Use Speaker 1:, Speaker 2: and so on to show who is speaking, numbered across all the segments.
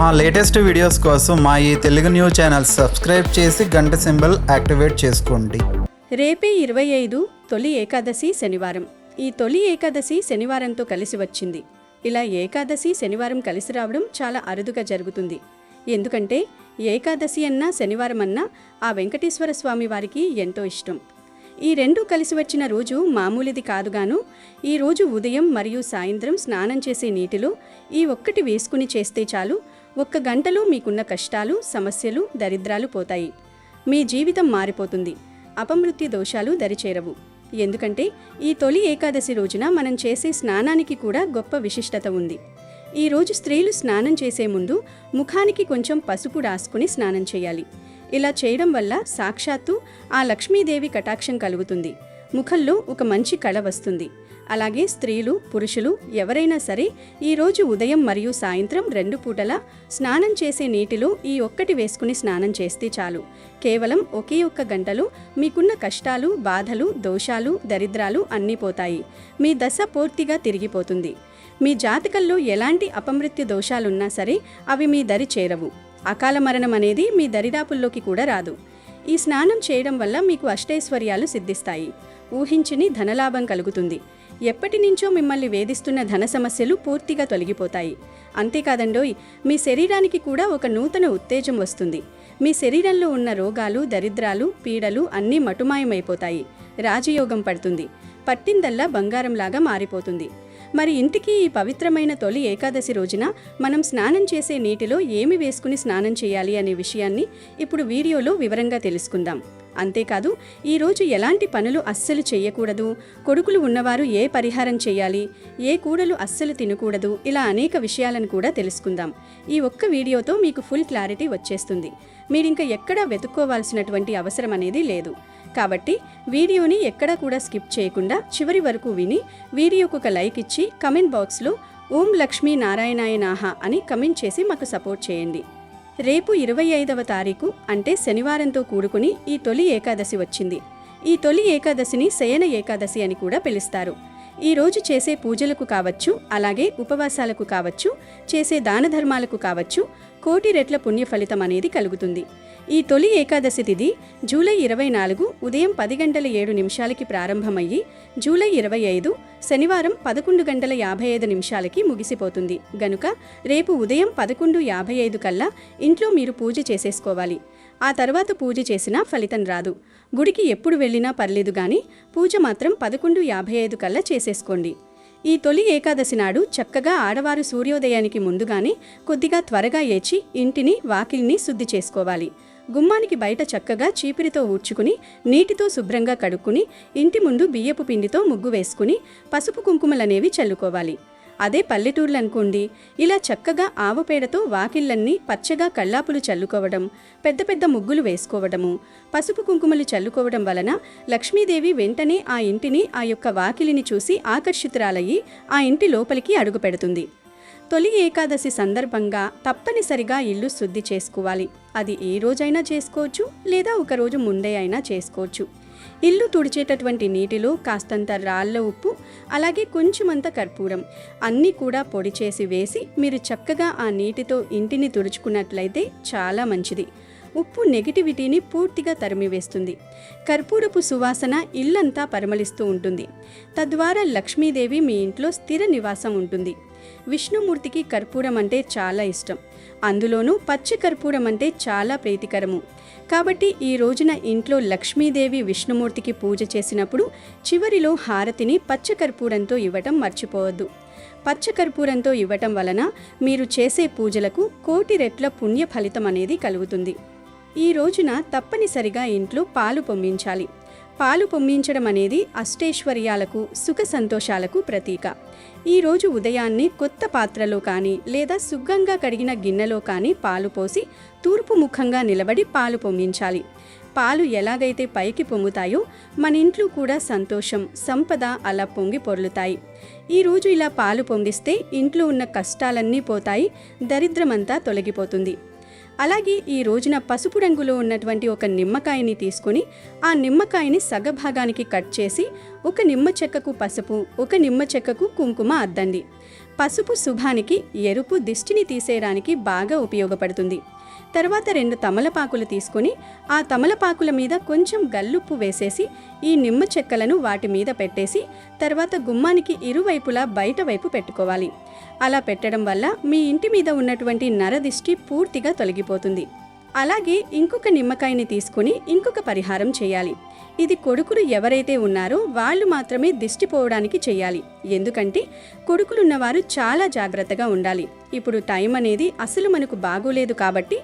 Speaker 1: మా latest videos కోసం మా ఈ తెలుగు న్యూస్ ఛానల్ సబ్స్క్రైబ్ చేసి గంట సింబల్ యాక్టివేట్ చేసుకోండి.
Speaker 2: రేపే 25 తొలి ఏకాదశి శనివారం. ఈ తొలి ఏకాదశి శనివారంతో కలిసి వచ్చింది. ఇలా ఏకాదశి శనివారం కలిసి రావడం చాలా అరుదుగా జరుగుతుంది. ఎందుకంటే ఏకాదశి అన్నా శనివారం అన్నా ఆ వెంకటేశ్వర స్వామి వారికి ఎంతో ఇష్టం. ఈ రెండు కలిసి వచ్చిన రోజు మామూలుది కాదుగాను. ఈ రోజు ఉదయం మరియు సాయంత్రం స్నానం చేసే నీటిలో ఈ ఒక్కటి వేసుకుని చేస్తే చాలు, 1 గంటలో మీకున్న కష్టాలు, సమస్యలు, దరిద్రాలు పోతాయి. మీ జీవితం మారిపోతుంది. అపమృత్యు దోషాలు దరిచేరవు. ఎందుకంటే ఈ తొలి ఏకాదశి రోజున మనం చేసే స్నానానికి కూడా గొప్ప విశిష్టత ఉంది. ఈ రోజు స్త్రీలు స్నానం చేసే ముందు ముఖానికి కొంచెం పసుపు రాసుకుని స్నానం చేయాలి. ఇలా చేయడం వల్ల సాక్షాత్తు ఆ లక్ష్మీదేవి కటాక్షం కలుగుతుంది. ముఖంలో ఒక మంచి కళ వస్తుంది. అలాగే స్త్రీలు, పురుషులు ఎవరైనా సరే ఈరోజు ఉదయం మరియు సాయంత్రం 2 పూటలా స్నానం చేసే నీటిలో ఈ ఒక్కటి వేసుకుని స్నానం చేస్తే చాలు. కేవలం ఒకే 1 గంటలో మీకున్న కష్టాలు, బాధలు, దోషాలు, దరిద్రాలు అన్నీ పోతాయి. మీ దశ పూర్తిగా తిరిగిపోతుంది. మీ జాతకంలో ఎలాంటి అపమృత్యు దోషాలున్నా సరే అవి మీ దరి చేరవు. అకాల మరణం అనేది మీ దరిదాపుల్లోకి కూడా రాదు. ఈ స్నానం చేయడం వల్ల మీకు అష్టైశ్వర్యాలు సిద్ధిస్తాయి. ఊహించని ధనలాభం కలుగుతుంది. ఎప్పటి నుంచో మిమ్మల్ని వేధిస్తున్న ధన సమస్యలు పూర్తిగా తొలగిపోతాయి. అంతేకాదండోయ్, మీ శరీరానికి కూడా ఒక నూతన ఉత్తేజం వస్తుంది. మీ శరీరంలో ఉన్న రోగాలు, దరిద్రాలు, పీడలు అన్నీ మటుమాయమైపోతాయి. రాజయోగం పడుతుంది. పట్టిందల్లా బంగారంలాగా మారిపోతుంది. మరి ఇంటికి ఈ పవిత్రమైన తొలి ఏకాదశి రోజున మనం స్నానం చేసే నీటిలో ఏమి వేసుకుని స్నానం చేయాలి అనే విషయాన్ని ఇప్పుడు వీడియోలో వివరంగా తెలుసుకుందాం. అంతేకాదు, ఈరోజు ఎలాంటి పనులు అస్సలు చేయకూడదు, కొడుకులు ఉన్నవారు ఏ పరిహారం చేయాలి, ఏ కూడలు అస్సలు తినకూడదు, ఇలా అనేక విషయాలను కూడా తెలుసుకుందాం. ఈ ఒక్క వీడియోతో మీకు ఫుల్ క్లారిటీ వచ్చేస్తుంది. మీరింక ఎక్కడా వెతుక్కోవాల్సినటువంటి అవసరం అనేది లేదు. కాబట్టి వీడియోని ఎక్కడా కూడా స్కిప్ చేయకుండా చివరి వరకు విని వీడియోకు ఒక లైక్ ఇచ్చి కమెంట్ బాక్స్లో ఓం లక్ష్మీ నారాయణాయ నాహ అని కమెంట్ చేసి మాకు సపోర్ట్ చేయండి. రేపు 25వ తారీఖు అంటే శనివారంతో కూడుకుని ఈ తొలి ఏకాదశి వచ్చింది. ఈ తొలి ఏకాదశిని శయన ఏకాదశి అని కూడా పిలుస్తారు. ఈ రోజు చేసే పూజలకు కావచ్చు, అలాగే ఉపవాసాలకు కావచ్చు, చేసే దాన ధర్మాలకు కావచ్చు, కోటి రెట్ల పుణ్య ఫలితం అనేది కలుగుతుంది. ఈ తొలి ఏకాదశి తిథి జూలై 24 ఉదయం 10:07 ప్రారంభమయ్యి జూలై 25 శనివారం 11:55 ముగిసిపోతుంది. గనుక రేపు ఉదయం 11:55 కల్లా ఇంట్లో మీరు పూజ చేసేసుకోవాలి. ఆ తర్వాత పూజ చేసినా ఫలితం రాదు. గుడికి ఎప్పుడు వెళ్ళినా పర్లేదు కానీ పూజ మాత్రం 11:55 కల్లా చేసేసుకోండి. ఈ తొలి ఏకాదశి నాడు చక్కగా ఆడవారు సూర్యోదయానికి ముందుగానే కొద్దిగా త్వరగా ఏచి ఇంటిని, వాకిలిని శుద్ధి చేసుకోవాలి. గుమ్మానికి బయట చక్కగా చీపిరితో ఊడ్చుకుని నీటితో శుభ్రంగా కడుక్కుని ఇంటి ముందు బియ్యపు పిండితో ముగ్గు వేసుకుని పసుపు కుంకుమలనేవి చల్లుకోవాలి. అదే పల్లెటూర్లు అనుకోండి, ఇలా చక్కగా ఆవుపేడతో వాకిళ్ళన్నీ పచ్చగా కల్లాపులు చల్లుకోవడం, పెద్ద పెద్ద ముగ్గులు వేసుకోవడము, పసుపు కుంకుమలు చల్లుకోవడం వలన లక్ష్మీదేవి వెంటనే ఆ ఇంటిని, ఆ యొక్క వాకిలిని చూసి ఆకర్షితురాలయ్యి ఆ ఇంటి లోపలికి అడుగు పెడుతుంది. తొలి ఏకాదశి సందర్భంగా తప్పనిసరిగా ఇల్లు శుద్ధి చేసుకోవాలి. అది ఏ రోజైనా చేసుకోవచ్చు, లేదా 1 రోజు ముందే అయినా చేసుకోవచ్చు. ఇల్లు తుడిచేటటువంటి నీటిలో కాస్తంత రాళ్ళ ఉప్పు, అలాగే కొంచెమంత కర్పూరం అన్నీ కూడా పొడి చేసి వేసి మీరు చక్కగా ఆ నీటితో ఇంటిని తుడుచుకున్నట్లయితే చాలా మంచిది. ఉప్పు నెగిటివిటీని పూర్తిగా తరిమివేస్తుంది. కర్పూరపు సువాసన ఇల్లంతా పరిమళిస్తూ ఉంటుంది. తద్వారా లక్ష్మీదేవి మీ ఇంట్లో స్థిర నివాసం ఉంటుంది. విష్ణుమూర్తికి కర్పూరం అంటే చాలా ఇష్టం. అందులోనూ పచ్చి కర్పూరం అంటే చాలా ప్రీతికరము. కాబట్టి ఈ రోజున ఇంట్లో లక్ష్మీదేవి, విష్ణుమూర్తికి పూజ చేసినప్పుడు చివరిలో హారతిని పచ్చ కర్పూరంతో ఇవ్వటం మర్చిపోవద్దు. పచ్చ కర్పూరంతో ఇవ్వటం వలన మీరు చేసే పూజలకు కోటి రెట్ల పుణ్య ఫలితం అనేది కలుగుతుంది. ఈ రోజున తప్పనిసరిగా ఇంట్లో పాలు పొంగించాలి. పాలు పొంగించడం అనేది అష్టైశ్వర్యాలకు, సుఖ సంతోషాలకు ప్రతీక. ఈరోజు ఉదయాన్నే కొత్త పాత్రలో కానీ లేదా శుభ్రంగా కడిగిన గిన్నెలో కానీ పాలు పోసి తూర్పు ముఖంగా నిలబడి పాలు పొంగించాలి. పాలు ఎలాగైతే పైకి పొంగుతాయో మన ఇంట్లో కూడా సంతోషం, సంపద అలా పొంగి పొర్లుతాయి. ఈరోజు ఇలా పాలు పొంగిస్తే ఇంట్లో ఉన్న కష్టాలన్నీ పోతాయి, దరిద్రమంతా తొలగిపోతుంది. అలాగే ఈ రోజున పసుపు రంగులో ఉన్నటువంటి ఒక నిమ్మకాయని తీసుకొని ఆ నిమ్మకాయని సగభాగానికి కట్ చేసి ఒక నిమ్మ చెక్కకు పసుపు, ఒక నిమ్మ చెక్కకు కుంకుమ అద్దండి. పసుపు శుభానికి, ఎరుపు దిష్టిని తీసేయడానికి బాగా ఉపయోగపడుతుంది. తర్వాత 2 తమలపాకులు తీసుకొని ఆ తమలపాకుల మీద కొంచెం గల్లుప్పు వేసేసి ఈ నిమ్మ చెక్కలను వాటి మీద పెట్టేసి తర్వాత గుమ్మానికి ఇరువైపులా బయట వైపు పెట్టుకోవాలి. అలా పెట్టడం వల్ల మీ ఇంటి మీద ఉన్నటువంటి నరదిష్టి పూర్తిగా తొలగిపోతుంది. అలాగే ఇంకొక నిమ్మకాయని తీసుకొని ఇంకొక పరిహారం చేయాలి. ఇది కొడుకులు ఎవరైతే ఉన్నారో వాళ్ళు మాత్రమే దిష్టి పోవడానికి చేయాలి. ఎందుకంటే కొడుకులున్నవారు చాలా జాగ్రత్తగా ఉండాలి. ఇప్పుడు టైం అనేది అసలు మనకు బాగోలేదు కాబట్టి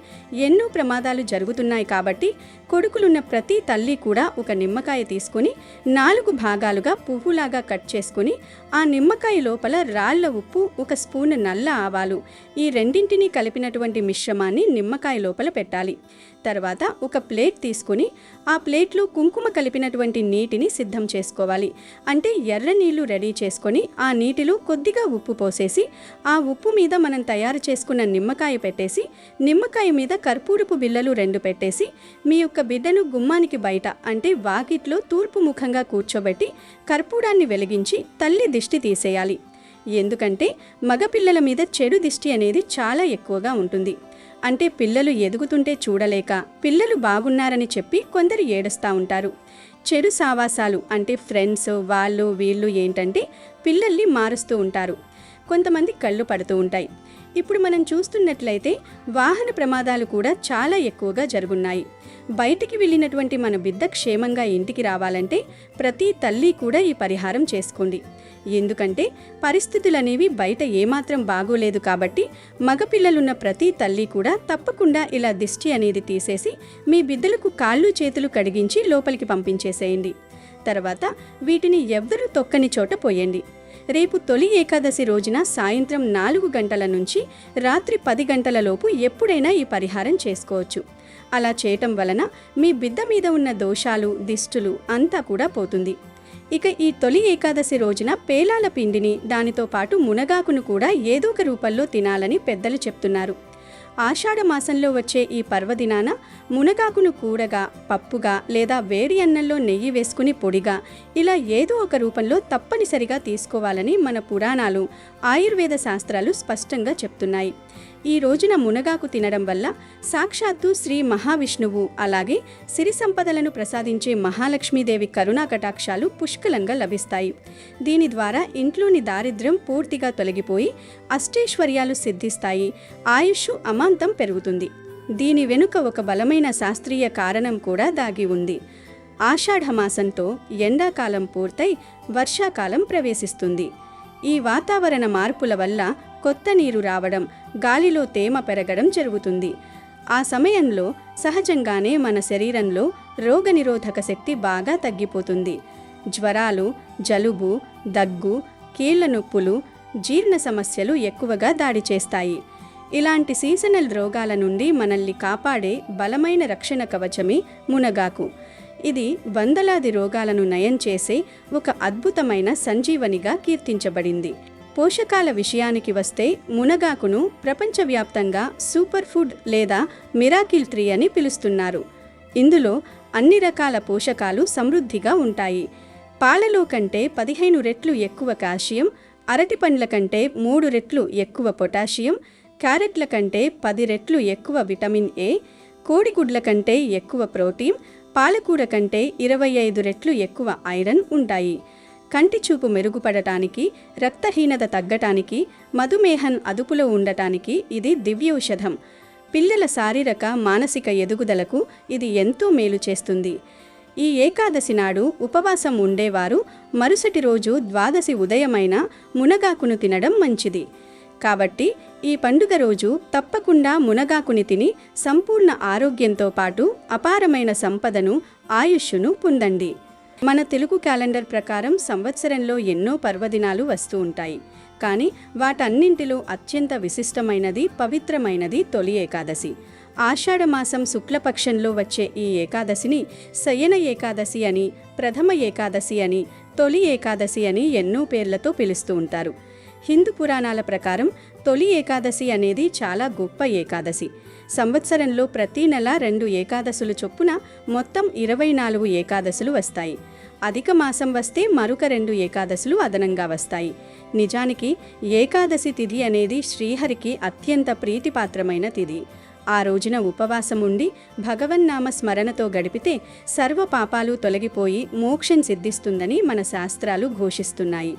Speaker 2: ఎన్నో ప్రమాదాలు జరుగుతున్నాయి కాబట్టి కొడుకులున్న ప్రతి తల్లి కూడా ఒక నిమ్మకాయ తీసుకొని 4 భాగాలుగా పువ్వులాగా కట్ చేసుకొని ఆ నిమ్మకాయ లోపల రాళ్ల ఉప్పు, 1 స్పూన్ నల్ల ఆవాలు ఈ రెండింటినీ కలిపినటువంటి మిశ్రమాన్ని నిమ్మకాయ లోపల పెట్టాలి. తర్వాత ఒక ప్లేట్ తీసుకొని ఆ ప్లేట్లో కుంకుమ కలిపినటువంటి నీటిని సిద్ధం చేసుకోవాలి. అంటే ఎర్ర నీళ్లు రెడీ చేసుకొని ఆ నీటిలో కొద్దిగా ఉప్పు పోసేసి ఆ ఉప్పు మీద మనం తయారు చేసుకున్న నిమ్మకాయ పెట్టేసి నిమ్మకాయ మీద కర్పూరపు బిళ్ళలు 2 పెట్టేసి మీ యొక్క బిడ్డను గుమ్మానికి బయట అంటే వాకిట్లో తూర్పు ముఖంగా కూర్చోబెట్టి కర్పూరాన్ని వెలిగించి తల్లి దిష్టి తీసేయాలి. ఎందుకంటే మగపిల్లల మీద చెడు దిష్టి అనేది చాలా ఎక్కువగా ఉంటుంది. అంటే పిల్లలు ఎదుగుతుంటే చూడలేక పిల్లలు బాగున్నారని చెప్పి కొందరు ఏడుస్తూ ఉంటారు. చెడు సావాసాలు అంటే ఫ్రెండ్స్ వాళ్ళు వీళ్ళు ఏంటంటే పిల్లల్ని మారుస్తూ ఉంటారు. కొంతమంది కళ్ళు పడుతూ ఉంటాయి. ఇప్పుడు మనం చూస్తున్నట్లయితే వాహన ప్రమాదాలు కూడా చాలా ఎక్కువగా జరుగున్నాయి. బయటికి వెళ్ళినటువంటి మన బిడ్డ క్షేమంగా ఇంటికి రావాలంటే ప్రతి తల్లి కూడా ఈ పరిహారం చేసుకోండి. ఎందుకంటే పరిస్థితులనేవి బయట ఏమాత్రం బాగోలేదు కాబట్టి మగపిల్లలున్న ప్రతి తల్లి కూడా తప్పకుండా ఇలా దిష్టి అనేది తీసేసి మీ బిడ్డలకు కాళ్ళు చేతులు కడిగించి లోపలికి పంపించేసేయండి. తర్వాత వీటిని ఎవ్వరూ తొక్కని చోట పోయండి. రేపు తొలి ఏకాదశి రోజున సాయంత్రం 4 గంటల నుంచి రాత్రి 10 గంటల లోపు ఎప్పుడైనా ఈ పరిహారం చేసుకోవచ్చు. అలా చేయటం వలన మీ బిడ్డ మీద ఉన్న దోషాలు, దిష్టులు అంతా కూడా పోతుంది. ఇక ఈ తొలి ఏకాదశి రోజున పేలాల పిండిని దానితో పాటు మునగాకును కూడా ఏదో ఒక రూపంలో తినాలని పెద్దలు చెప్తున్నారు. ఆషాఢ మాసంలో వచ్చే ఈ పర్వదినాన మునగాకును కూరగా, పప్పుగా లేదా వేడి అన్నంలో నెయ్యి వేసుకుని పొడిగా ఇలా ఏదో ఒక రూపంలో తప్పనిసరిగా తీసుకోవాలని మన పురాణాలు, ఆయుర్వేద శాస్త్రాలు స్పష్టంగా చెప్తున్నాయి. ఈ రోజున మునగాకు తినడం వల్ల సాక్షాత్తు శ్రీ మహావిష్ణువు అలాగే సిరి సంపదలను ప్రసాదించే మహాలక్ష్మీదేవి కరుణా కటాక్షాలు పుష్కలంగా లభిస్తాయి. దీని ద్వారా ఇంట్లోని దారిద్ర్యం పూర్తిగా తొలగిపోయి అష్టైశ్వర్యాలు సిద్ధిస్తాయి, ఆయుష్ అమాంతం పెరుగుతుంది. దీని వెనుక ఒక బలమైన శాస్త్రీయ కారణం కూడా దాగి ఉంది. ఆషాఢమాసంతో ఎండాకాలం పూర్తయి వర్షాకాలం ప్రవేశిస్తుంది. ఈ వాతావరణ మార్పుల వల్ల కొత్త నీరు రావడం, గాలిలో తేమ పెరగడం జరుగుతుంది. ఆ సమయంలో సహజంగానే మన శరీరంలో రోగనిరోధక శక్తి బాగా తగ్గిపోతుంది. జ్వరాలు, జలుబు, దగ్గు, కీళ్ల నొప్పులు, జీర్ణ సమస్యలు ఎక్కువగా దాడి చేస్తాయి. ఇలాంటి సీజనల్ రోగాల నుండి మనల్ని కాపాడే బలమైన రక్షణ కవచమే మునగాకు. ఇది వందలాది రోగాలను నయం చేసే ఒక అద్భుతమైన సంజీవనిగా కీర్తించబడింది. పోషకాల విషయానికి వస్తే మునగాకును ప్రపంచవ్యాప్తంగా సూపర్ ఫుడ్ లేదా మిరాకిల్ ట్రీ అని పిలుస్తున్నారు. ఇందులో అన్ని రకాల పోషకాలు సమృద్ధిగా ఉంటాయి. పాలలో కంటే 15 రెట్లు ఎక్కువ కాల్షియం, అరటి పండ్ల కంటే 3 రెట్లు ఎక్కువ పొటాషియం, క్యారెట్ల కంటే 10 రెట్లు ఎక్కువ విటమిన్ ఏ, కోడిగుడ్ల కంటే ఎక్కువ ప్రోటీన్, పాలకూర కంటే 25 రెట్లు ఎక్కువ ఐరన్ ఉంటాయి. కంటి చూపు మెరుగుపడటానికి, రక్తహీనత తగ్గటానికి, మధుమేహం అదుపులో ఉండటానికి ఇది దివ్యౌషధం. పిల్లల శారీరక, మానసిక ఎదుగుదలకు ఇది ఎంతో మేలు చేస్తుంది. ఈ ఏకాదశి నాడు ఉపవాసం ఉండేవారు మరుసటి రోజు ద్వాదశి ఉదయమైన మునగాకును తినడం మంచిది. కాబట్టి ఈ పండుగ రోజు తప్పకుండా మునగాకుని తిని సంపూర్ణ ఆరోగ్యంతో పాటు అపారమైన సంపదను, ఆయుష్ను పొందండి. మన తెలుగు క్యాలెండర్ ప్రకారం సంవత్సరంలో ఎన్నో పర్వదినాలు వస్తూ ఉంటాయి. కానీ వాటన్నింటిలో అత్యంత విశిష్టమైనది, పవిత్రమైనది తొలి ఏకాదశి. ఆషాఢమాసం శుక్లపక్షంలో వచ్చే ఈ ఏకాదశిని శయన ఏకాదశి అని, ప్రథమ ఏకాదశి అని, తొలి ఏకాదశి అని ఎన్నో పేర్లతో పిలుస్తూ ఉంటారు. హిందూ పురాణాల ప్రకారం తొలి ఏకాదశి అనేది చాలా గొప్ప ఏకాదశి. సంవత్సరంలో ప్రతి నెల 2 ఏకాదశులు చొప్పున మొత్తం 24 ఏకాదశులు వస్తాయి. అధిక మాసం వస్తే మరొక 2 ఏకాదశులు అదనంగా వస్తాయి. నిజానికి ఏకాదశి తిథి అనేది శ్రీహరికి అత్యంత ప్రీతిపాత్రమైన తిథి. ఆ రోజున ఉపవాసం ఉండి భగవన్నామ స్మరణతో గడిపితే సర్వ పాపాలు తొలగిపోయి మోక్షం సిద్ధిస్తుందని మన శాస్త్రాలు ఘోషిస్తున్నాయి.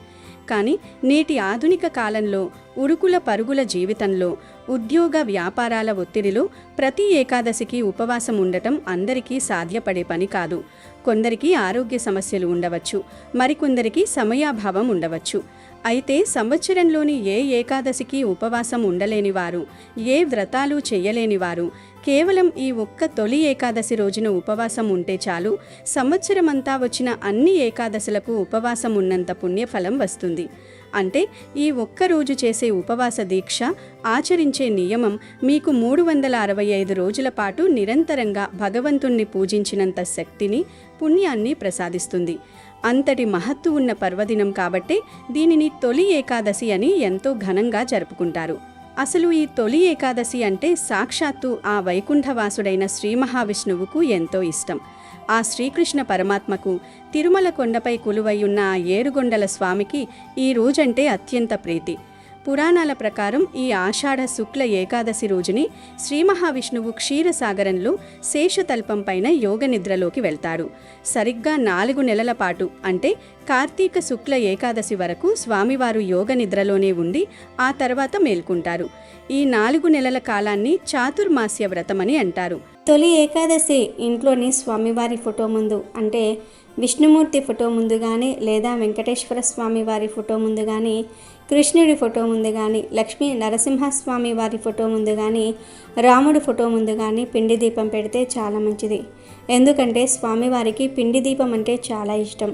Speaker 2: కానీ నేటి ఆధునిక కాలంలో ఉరుకుల పరుగుల జీవితంలో ఉద్యోగ వ్యాపారాల ఒత్తిడిలో ప్రతి ఏకాదశికి ఉపవాసం ఉండటం అందరికీ సాధ్యపడే పని కాదు. కొందరికి ఆరోగ్య సమస్యలు ఉండవచ్చు, మరికొందరికి సమయాభావం ఉండవచ్చు. అయితే సంవత్సరంలోని ఏ ఏకాదశికి ఉపవాసం ఉండలేనివారు, ఏ వ్రతాలు చేయలేనివారు కేవలం ఈ ఒక్క తొలి ఏకాదశి రోజున ఉపవాసం ఉంటే చాలు, సంవత్సరమంతా వచ్చిన అన్ని ఏకాదశులకు ఉపవాసం ఉన్నంత పుణ్యఫలం వస్తుంది. అంటే ఈ ఒక్కరోజు చేసే ఉపవాస దీక్ష, ఆచరించే నియమం మీకు 365 రోజుల పాటు నిరంతరంగా భగవంతుణ్ణి పూజించినంత శక్తిని, పుణ్యాన్ని ప్రసాదిస్తుంది. అంతటి మహత్తు ఉన్న పర్వదినం కాబట్టే దీనిని తొలి ఏకాదశి అని ఎంతో ఘనంగా జరుపుకుంటారు. అసలు ఈ తొలి ఏకాదశి అంటే సాక్షాత్తు ఆ వైకుంఠవాసుడైన శ్రీ మహావిష్ణువుకు ఎంతో ఇష్టం. ఆ శ్రీకృష్ణ పరమాత్మకు తిరుమల కొండపై కొలువై ఉన్న ఆ ఏడుగొండల స్వామికి ఈ రోజంటే అత్యంత ప్రీతి. పురాణాల ప్రకారం ఈ ఆషాఢ శుక్ల ఏకాదశి రోజుని శ్రీ మహావిష్ణువు క్షీరసాగరంలో శేషతల్పం పైన యోగ నిద్రలోకి వెళ్తాడు. సరిగ్గా 4 నెలల పాటు అంటే కార్తీక శుక్ల ఏకాదశి వరకు స్వామివారు యోగ నిద్రలోనే ఉండి ఆ తర్వాత మేల్కుంటారు. ఈ 4 నెలల కాలాన్ని చాతుర్మాస్య వ్రతమని అంటారు.
Speaker 3: తొలి ఏకాదశి ఇంట్లోని స్వామివారి ఫోటో ముందు అంటే విష్ణుమూర్తి ఫోటో ముందు కానీ, లేదా వెంకటేశ్వర స్వామి వారి ఫోటో ముందు కానీ, కృష్ణుడి ఫోటో ముందు కానీ, లక్ష్మీ నరసింహస్వామి వారి ఫోటో ముందు కానీ, రాముడి ఫోటో ముందు కానీ పిండి దీపం పెడితే చాలా మంచిది. ఎందుకంటే స్వామివారికి పిండి దీపం అంటే చాలా ఇష్టం.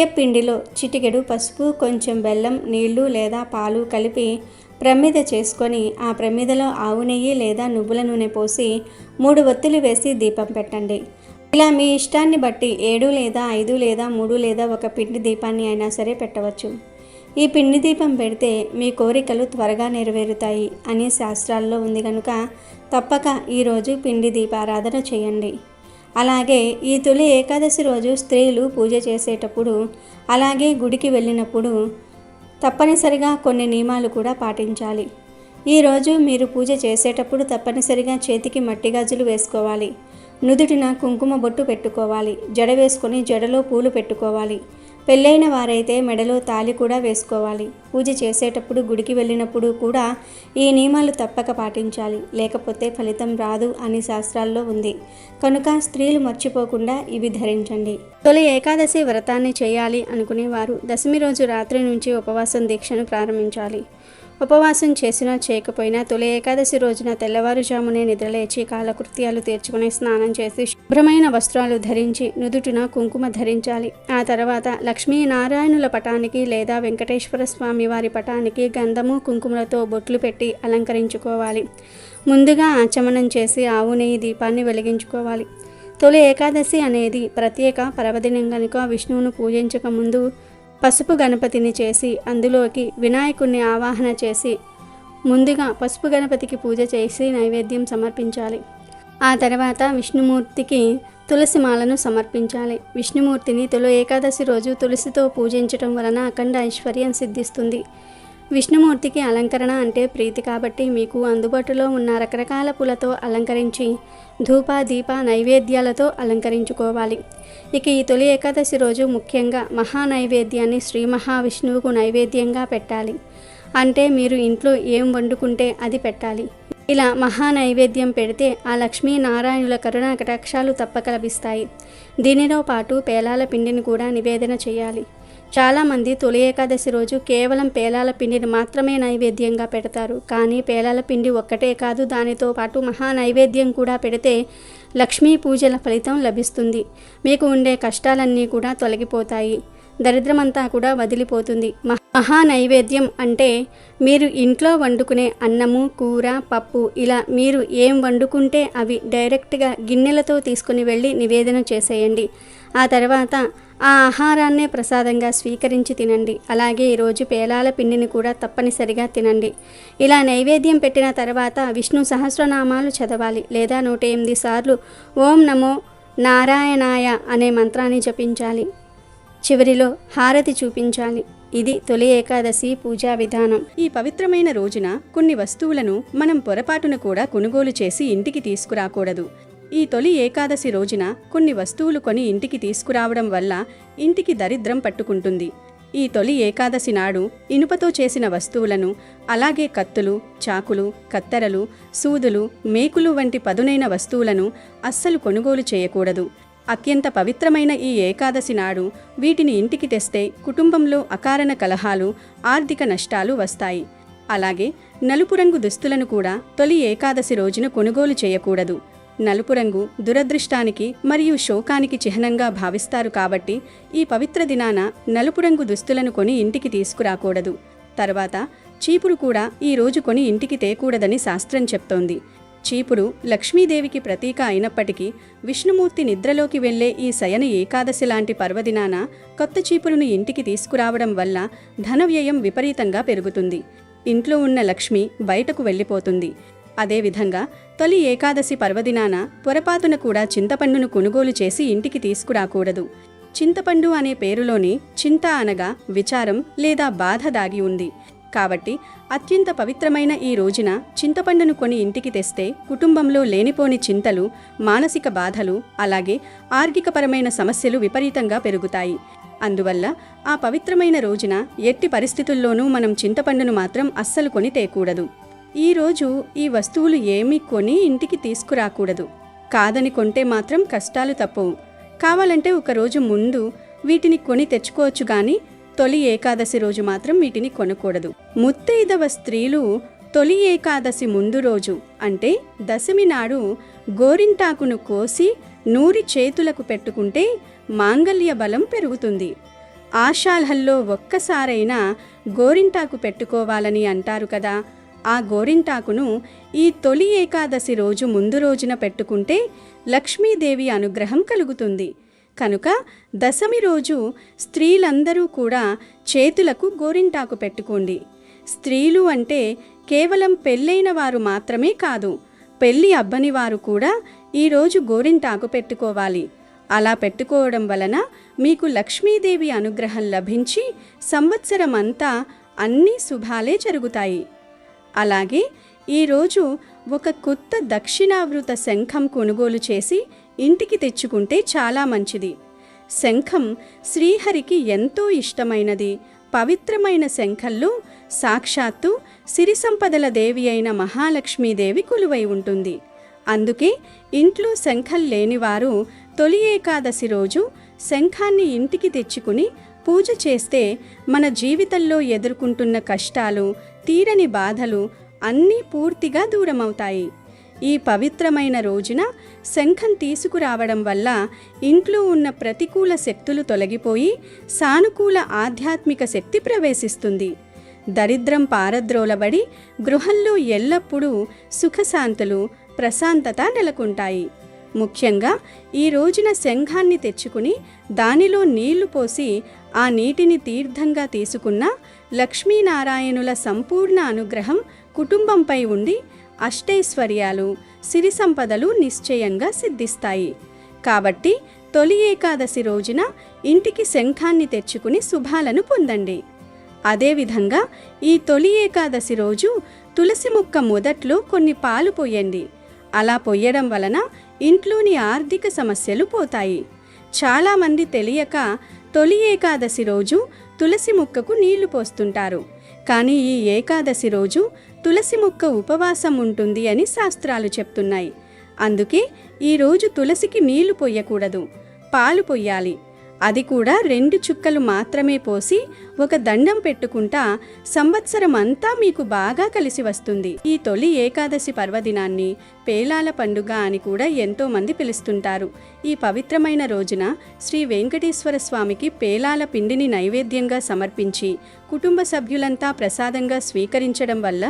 Speaker 3: ఏ పిండిలో చిటికెడు పసుపు, కొంచెం బెల్లం, నీళ్లు లేదా పాలు కలిపి ప్రమిద చేసుకొని ఆ ప్రమిదలో ఆవు నెయ్యి లేదా నువ్వుల నూనె పోసి 3 ఒత్తులు వేసి దీపం పెట్టండి. ఇలా మీ ఇష్టాన్ని బట్టి 7 లేదా 5 లేదా 3 లేదా 1 పిండి దీపాన్ని అయినా సరే పెట్టవచ్చు. ఈ పిండి దీపం పెడితే మీ కోరికలు త్వరగా నెరవేరుతాయి అని శాస్త్రాల్లో ఉంది కనుక తప్పక ఈరోజు పిండి దీపారాధన చేయండి. అలాగే ఈ తొలి ఏకాదశి రోజు స్త్రీలు పూజ చేసేటప్పుడు, అలాగే గుడికి వెళ్ళినప్పుడు తప్పనిసరిగా కొన్ని నియమాలు కూడా పాటించాలి. ఈరోజు మీరు పూజ చేసేటప్పుడు తప్పనిసరిగా చేతికి మట్టి గాజులు వేసుకోవాలి. నుదుటిన కుంకుమ బొట్టు పెట్టుకోవాలి. జడ వేసుకొని జడలో పూలు పెట్టుకోవాలి. పెళ్ళైన వారైతే మెడలో తాళి కూడా వేసుకోవాలి. పూజ చేసేటప్పుడు, గుడికి వెళ్ళినప్పుడు కూడా ఈ నియమాలు తప్పక పాటించాలి. లేకపోతే ఫలితం రాదు అని శాస్త్రాల్లో ఉంది కనుక స్త్రీలు మర్చిపోకుండా ఇవి ధరించండి. తొలి ఏకాదశి వ్రతాన్ని చేయాలి అనుకునేవారు దశమి రోజు రాత్రి నుంచి ఉపవాసం దీక్షను ప్రారంభించాలి. ఉపవాసం చేసినా చేయకపోయినా తొలి ఏకాదశి రోజున తెల్లవారుజామునే నిద్రలేచి కాలకృత్యాలు తీర్చుకుని స్నానం చేసి శుభ్రమైన వస్త్రాలు ధరించి నుదుటిన కుంకుమ ధరించాలి. ఆ తర్వాత లక్ష్మీనారాయణుల పటానికి లేదా వెంకటేశ్వర స్వామి వారి పటానికి గంధము, కుంకుమలతో బొట్లు పెట్టి అలంకరించుకోవాలి. ముందుగా ఆచమనం చేసి ఆవు నెయ్యి దీపాన్ని వెలిగించుకోవాలి. తొలి ఏకాదశి అనేది ప్రత్యేక పర్వదినం కనుక విష్ణువును పూజించక ముందు పసుపు గణపతిని చేసి అందులోకి వినాయకుడిని ఆవాహన చేసి ముందుగా పసుపు గణపతికి పూజ చేసి నైవేద్యం సమర్పించాలి. ఆ తర్వాత విష్ణుమూర్తికి తులసి మాలను సమర్పించాలి. విష్ణుమూర్తిని తొలి ఏకాదశి రోజు తులసితో పూజించటం వలన అఖండ ఐశ్వర్యం సిద్ధిస్తుంది. విష్ణుమూర్తికి అలంకరణ అంటే ప్రీతి కాబట్టి మీకు అందుబాటులో ఉన్న రకరకాల పూలతో అలంకరించి ధూప, దీప, నైవేద్యాలతో అలంకరించుకోవాలి. ఇక ఈ తొలి ఏకాదశి రోజు ముఖ్యంగా మహా నైవేద్యాన్ని శ్రీ మహావిష్ణువుకు నైవేద్యంగా పెట్టాలి. అంటే మీరు ఇంట్లో ఏం వండుకుంటే అది పెట్టాలి. ఇలా మహా నైవేద్యం పెడితే ఆ లక్ష్మీనారాయణుల కరుణా కటాక్షాలు తప్పక లభిస్తాయి. దీనితో పాటు పేలాల పిండిని కూడా నివేదన చేయాలి. చాలామంది తొలి ఏకాదశి రోజు కేవలం పేలాల పిండిని మాత్రమే నైవేద్యంగా పెడతారు. కానీ పేలాల పిండి ఒక్కటే కాదు, దానితో పాటు మహా నైవేద్యం కూడా పెడితే లక్ష్మీ పూజల ఫలితం లభిస్తుంది. మీకు ఉండే కష్టాలన్నీ కూడా తొలగిపోతాయి. దరిద్రమంతా కూడా వదిలిపోతుంది. మహా నైవేద్యం అంటే మీరు ఇంట్లో వండుకునే అన్నము, కూర, పప్పు ఇలా మీరు ఏం వండుకుంటే అవి డైరెక్ట్గా గిన్నెలతో తీసుకుని వెళ్ళి నివేదన చేసేయండి. ఆ తర్వాత ఆ ఆహారాన్నే ప్రసాదంగా స్వీకరించి తినండి. అలాగే ఈరోజు పేలాల పిండిని కూడా తప్పనిసరిగా తినండి. ఇలా నైవేద్యం పెట్టిన తర్వాత విష్ణు సహస్రనామాలు చదవాలి, లేదా 108 సార్లు ఓం నమో నారాయణాయ అనే మంత్రాన్ని జపించాలి. చివరిలో హారతి చూపించాలి. ఇది తొలి ఏకాదశి పూజా విధానం.
Speaker 2: ఈ పవిత్రమైన రోజున కొన్ని వస్తువులను మనం పొరపాటున కూడా కొనుగోలు చేసి ఇంటికి తీసుకురాకూడదు. ఈ తొలి ఏకాదశి రోజున కొన్ని వస్తువులు కొని ఇంటికి తీసుకురావడం వల్ల ఇంటికి దరిద్రం పట్టుకుంటుంది. ఈ తొలి ఏకాదశి నాడు ఇనుపతో చేసిన వస్తువులను, అలాగే కత్తులు, చాకులు, కత్తెరలు, సూదులు, మేకులు వంటి పదునైన వస్తువులను అస్సలు కొనుగోలు చేయకూడదు. అత్యంత పవిత్రమైన ఈ ఏకాదశి నాడు వీటిని ఇంటికి తెస్తే కుటుంబంలో అకారణ కలహాలు, ఆర్థిక నష్టాలు వస్తాయి. అలాగే నలుపు రంగు దుస్తులను కూడా తొలి ఏకాదశి రోజున కొనుగోలు చేయకూడదు. నలుపు రంగు దురదృష్టానికి మరియు శోకానికి చిహ్నంగా భావిస్తారు కాబట్టి ఈ పవిత్ర దినాన నలుపు రంగు దుస్తులను కొని ఇంటికి తీసుకురాకూడదు. తర్వాత చీపురు కూడా ఈ రోజు కొని ఇంటికి తేకూడదని శాస్త్రం చెప్తోంది. చీపురు లక్ష్మీదేవికి ప్రతీక అయినప్పటికీ విష్ణుమూర్తి నిద్రలోకి వెళ్లే ఈ శయన ఏకాదశి లాంటి పర్వదినాన కొత్త చీపురును ఇంటికి తీసుకురావడం వల్ల ధన వ్యయం విపరీతంగా పెరుగుతుంది. ఇంట్లో ఉన్న లక్ష్మి బయటకు వెళ్ళిపోతుంది. అదేవిధంగా తొలి ఏకాదశి పర్వదినాన పొరపాటున కూడా చింతపండును కొనుగోలు చేసి ఇంటికి తీసుకురాకూడదు. చింతపండు అనే పేరులోని చింత అనగా విచారం లేదా బాధ దాగి ఉంది. కాబట్టి అత్యంత పవిత్రమైన ఈ రోజున చింతపండును కొని ఇంటికి తెస్తే కుటుంబంలో లేనిపోని చింతలు, మానసిక బాధలు, అలాగే ఆర్థికపరమైన సమస్యలు విపరీతంగా పెరుగుతాయి. అందువల్ల ఆ పవిత్రమైన రోజున ఎట్టి పరిస్థితుల్లోనూ మనం చింతపండును మాత్రం అస్సలు కొని తేకూడదు. ఈరోజు ఈ వస్తువులు ఏమీ కొని ఇంటికి తీసుకురాకూడదు. కాదని కొంటే మాత్రం కష్టాలు తప్పవు. కావాలంటే ఒకరోజు ముందు వీటిని కొని తెచ్చుకోవచ్చు, కానీ తొలి ఏకాదశి రోజు మాత్రం వీటిని కొనకూడదు. ముత్తైదవ స్త్రీలు తొలి ఏకాదశి ముందు రోజు అంటే దశమి నాడు గోరింటాకును కోసి నూరి చేతులకు పెట్టుకుంటే మాంగళ్య బలం పెరుగుతుంది. ఆషాఢంలో ఒక్కసారైనా గోరింటాకు పెట్టుకోవాలని అంటారు కదా. ఆ గోరింటాకును ఈ తొలి ఏకాదశి రోజు ముందు రోజున పెట్టుకుంటే లక్ష్మీదేవి అనుగ్రహం కలుగుతుంది. కనుక దశమి రోజు స్త్రీలందరూ కూడా చేతులకు గోరింటాకు పెట్టుకోండి. స్త్రీలు అంటే కేవలం పెళ్ళైన వారు మాత్రమే కాదు, పెళ్ళి అవ్వని వారు కూడా ఈరోజు గోరింటాకు పెట్టుకోవాలి. అలా పెట్టుకోవడం వలన మీకు లక్ష్మీదేవి అనుగ్రహం లభించి సంవత్సరం అంతా అన్ని శుభాలే జరుగుతాయి. అలాగే ఈరోజు ఒక కొత్త దక్షిణావృత శంఖం కొనుగోలు చేసి ఇంటికి తెచ్చుకుంటే చాలా మంచిది. శంఖం శ్రీహరికి ఎంతో ఇష్టమైనది. పవిత్రమైన శంఖంలో సాక్షాత్తు సిరి సంపదల దేవి అయిన మహాలక్ష్మీదేవి కొలువై ఉంటుంది. అందుకే ఇంట్లో శంఖం లేనివారు తొలి ఏకాదశి రోజు శంఖాన్ని ఇంటికి తెచ్చుకుని పూజ చేస్తే మన జీవితంలో ఎదుర్కొంటున్న కష్టాలు, తీరని బాధలు అన్నీ పూర్తిగా దూరమవుతాయి. ఈ పవిత్రమైన రోజున శంఖం తీసుకురావడం వల్ల ఇంట్లో ఉన్న ప్రతికూల శక్తులు తొలగిపోయి సానుకూల ఆధ్యాత్మిక శక్తి ప్రవేశిస్తుంది. దరిద్రం పారద్రోలబడి గృహంలో ఎల్లప్పుడూ సుఖశాంతులు, ప్రశాంతత నెలకొంటాయి. ముఖ్యంగా ఈ రోజున శంఖాన్ని తెచ్చుకుని దానిలో నీళ్లు పోసి ఆ నీటిని తీర్థంగా తీసుకున్న లక్ష్మీనారాయణుల సంపూర్ణ అనుగ్రహం కుటుంబంపై ఉండి అష్టైశ్వర్యాలు, సిరి సంపదలు నిశ్చయంగా సిద్ధిస్తాయి. కాబట్టి తొలి ఏకాదశి రోజున ఇంటికి శంఖాన్ని తెచ్చుకుని శుభాలను పొందండి. అదేవిధంగా ఈ తొలి ఏకాదశి రోజు తులసి మొక్క మొదట్లో కొన్ని పాలు పొయ్యండి. అలా పొయ్యడం వలన ఇంట్లోని ఆర్థిక సమస్యలు పోతాయి. చాలామంది తెలియక తొలి ఏకాదశి రోజు తులసి మొక్కకు నీళ్లు పోస్తుంటారు. కానీ ఈ ఏకాదశి రోజు తులసి మొక్క ఉపవాసం ఉంటుంది అని శాస్త్రాలు చెప్తున్నాయి. అందుకే ఈరోజు తులసికి నీళ్లు పొయ్యకూడదు, పాలు పొయ్యాలి. అది కూడా 2 చుక్కలు మాత్రమే పోసి ఒక దండం పెట్టుకుంటా సంవత్సరం అంతా మీకు బాగా కలిసి వస్తుంది. ఈ తొలి ఏకాదశి పర్వదినాన్ని పేలాల పండుగ అని కూడా ఎంతో మంది పిలుస్తుంటారు. ఈ పవిత్రమైన రోజున శ్రీ వెంకటేశ్వర స్వామికి పేలాల పిండిని నైవేద్యంగా సమర్పించి కుటుంబ సభ్యులంతా ప్రసాదంగా స్వీకరించడం వల్ల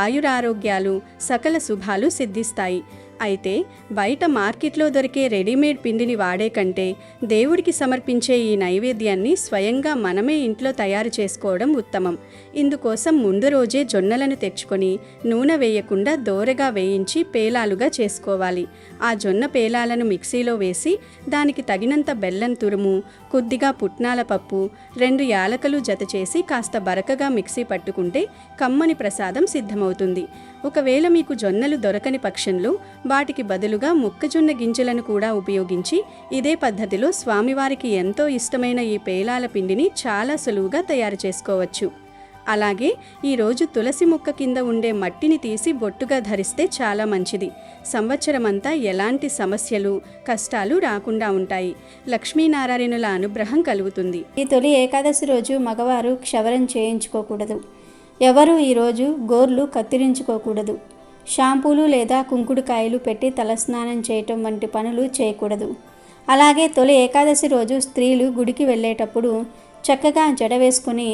Speaker 2: ఆయురారోగ్యాలు, సకల శుభాలు సిద్ధిస్తాయి. అయితే బయట మార్కెట్లో దొరికే రెడీమేడ్ పిండిని వాడే కంటే దేవుడికి సమర్పించే ఈ నైవేద్యాన్ని స్వయంగా మనమే ఇంట్లో తయారు చేసుకోవడం ఉత్తమం. ఇందుకోసం ముందు రోజే జొన్నలను తెచ్చుకొని నూనె వేయకుండా దోరగా వేయించి పేలాలుగా చేసుకోవాలి. ఆ జొన్న పేలాలను మిక్సీలో వేసి దానికి తగినంత బెల్లం తురుము, కొద్దిగా పుట్నాల పప్పు, 2 యాలకులు జత చేసి కాస్త బరకగా మిక్సీ పట్టుకుంటే కమ్మని ప్రసాదం సిద్ధమవుతుంది. ఒకవేళ మీకు జొన్నలు దొరకని పక్షంలో వాటికి బదులుగా మొక్కజొన్న గింజలను కూడా ఉపయోగించి ఇదే పద్ధతిలో స్వామివారికి ఎంతో ఇష్టమైన ఈ పేలాల పిండిని చాలా సులువుగా తయారు చేసుకోవచ్చు. అలాగే ఈరోజు తులసి మొక్క కింద ఉండే మట్టిని తీసి బొట్టుగా ధరిస్తే చాలా మంచిది. సంవత్సరమంతా ఎలాంటి సమస్యలు, కష్టాలు రాకుండా ఉంటాయి. లక్ష్మీనారాయణుల అనుగ్రహం కలుగుతుంది.
Speaker 3: ఈ తొలి ఏకాదశి రోజు మగవారు క్షవరం చేయించుకోకూడదు. ఎవరు ఈరోజు గోర్లు కత్తిరించుకోకూడదు. షాంపూలు లేదా కుంకుడుకాయలు పెట్టి తలస్నానం చేయటం వంటి పనులు చేయకూడదు. అలాగే తొలి ఏకాదశి రోజు స్త్రీలు గుడికి వెళ్ళేటప్పుడు చక్కగా జడ వేసుకుని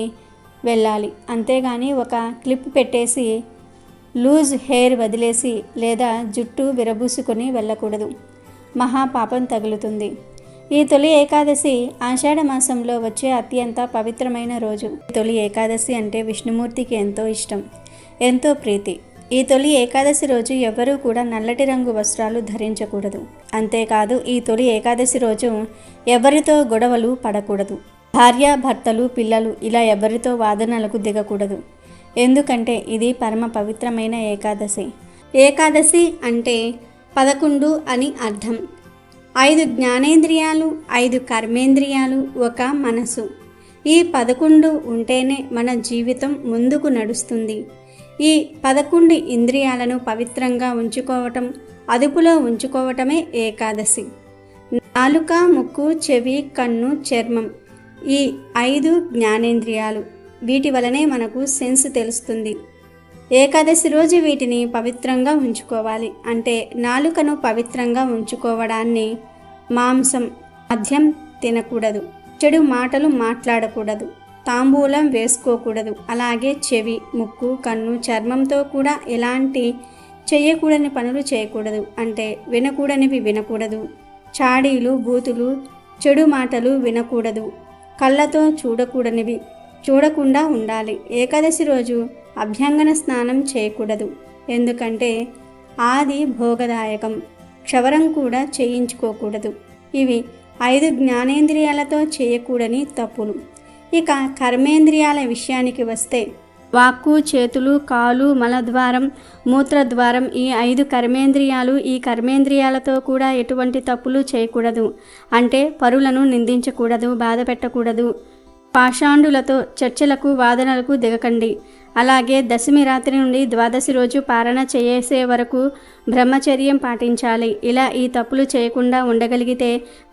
Speaker 3: వెళ్ళాలి. అంతేగాని ఒక క్లిప్ పెట్టేసి లూజ్ హెయిర్ వదిలేసి లేదా జుట్టు విరబూసుకొని వెళ్ళకూడదు. మహాపాపం తగులుతుంది. ఈ తొలి ఏకాదశి ఆషాఢ మాసంలో వచ్చే అత్యంత పవిత్రమైన రోజు. తొలి ఏకాదశి అంటే విష్ణుమూర్తికి ఎంతో ఇష్టం, ఎంతో ప్రీతి. ఈ తొలి ఏకాదశి రోజు ఎవ్వరూ కూడా నల్లటి రంగు వస్త్రాలు ధరించకూడదు. అంతేకాదు ఈ తొలి ఏకాదశి రోజు ఎవరితో గొడవలు పడకూడదు. భార్య, భర్తలు, పిల్లలు ఇలా ఎవరితో వాదనలకు దిగకూడదు. ఎందుకంటే ఇది పరమ పవిత్రమైన ఏకాదశి. ఏకాదశి అంటే 11 అని అర్థం. 5 జ్ఞానేంద్రియాలు, 5 కర్మేంద్రియాలు, ఒక మనసు. ఈ 11 ఉంటేనే మన జీవితం ముందుకు నడుస్తుంది. ఈ 11 ఇంద్రియాలను పవిత్రంగా ఉంచుకోవటం, అదుపులో ఉంచుకోవటమే ఏకాదశి. నాలుక, ముక్కు, చెవి, కన్ను, చర్మం ఈ 5 జ్ఞానేంద్రియాలు. వీటి వలనే మనకు సెన్స్ తెలుస్తుంది. ఏకాదశి రోజు వీటిని పవిత్రంగా ఉంచుకోవాలి. అంటే నాలుకను పవిత్రంగా ఉంచుకోవడాన్ని మాంసం, మద్యం తినకూడదు, చెడు మాటలు మాట్లాడకూడదు, తాంబూలం వేసుకోకూడదు. అలాగే చెవి, ముక్కు, కన్ను, చర్మంతో కూడా ఎలాంటి చేయకూడని పనులు చేయకూడదు. అంటే వినకూడనివి వినకూడదు, చాడీలు, బూతులు, చెడు మాటలు వినకూడదు, కళ్ళతో చూడకూడనివి చూడకుండా ఉండాలి. ఏకాదశి రోజు అభ్యంగన స్నానం చేయకూడదు. ఎందుకంటే ఆది భోగదాయకం. క్షవరం కూడా చేయించుకోకూడదు. ఇవి 5 జ్ఞానేంద్రియాలతో చేయకూడని తప్పులు. ఇక కర్మేంద్రియాల విషయానికి వస్తే వాక్కు, చేతులు, కాలు, మలద్వారం, మూత్రద్వారం ఈ 5 కర్మేంద్రియాలు. ఈ కర్మేంద్రియాలతో కూడా ఎటువంటి తప్పులు చేయకూడదు. అంటే పరులను నిందించకూడదు, బాధ పెట్టకూడదు. పాషాండులతో చర్చలకు, వాదనలకు దిగకండి. అలాగే దశమి రాత్రి నుండి ద్వాదశి రోజు పారణ చేసే వరకు బ్రహ్మచర్యం పాటించాలి. ఇలా ఈ తప్పులు చేయకుండా ఉండగలిగితే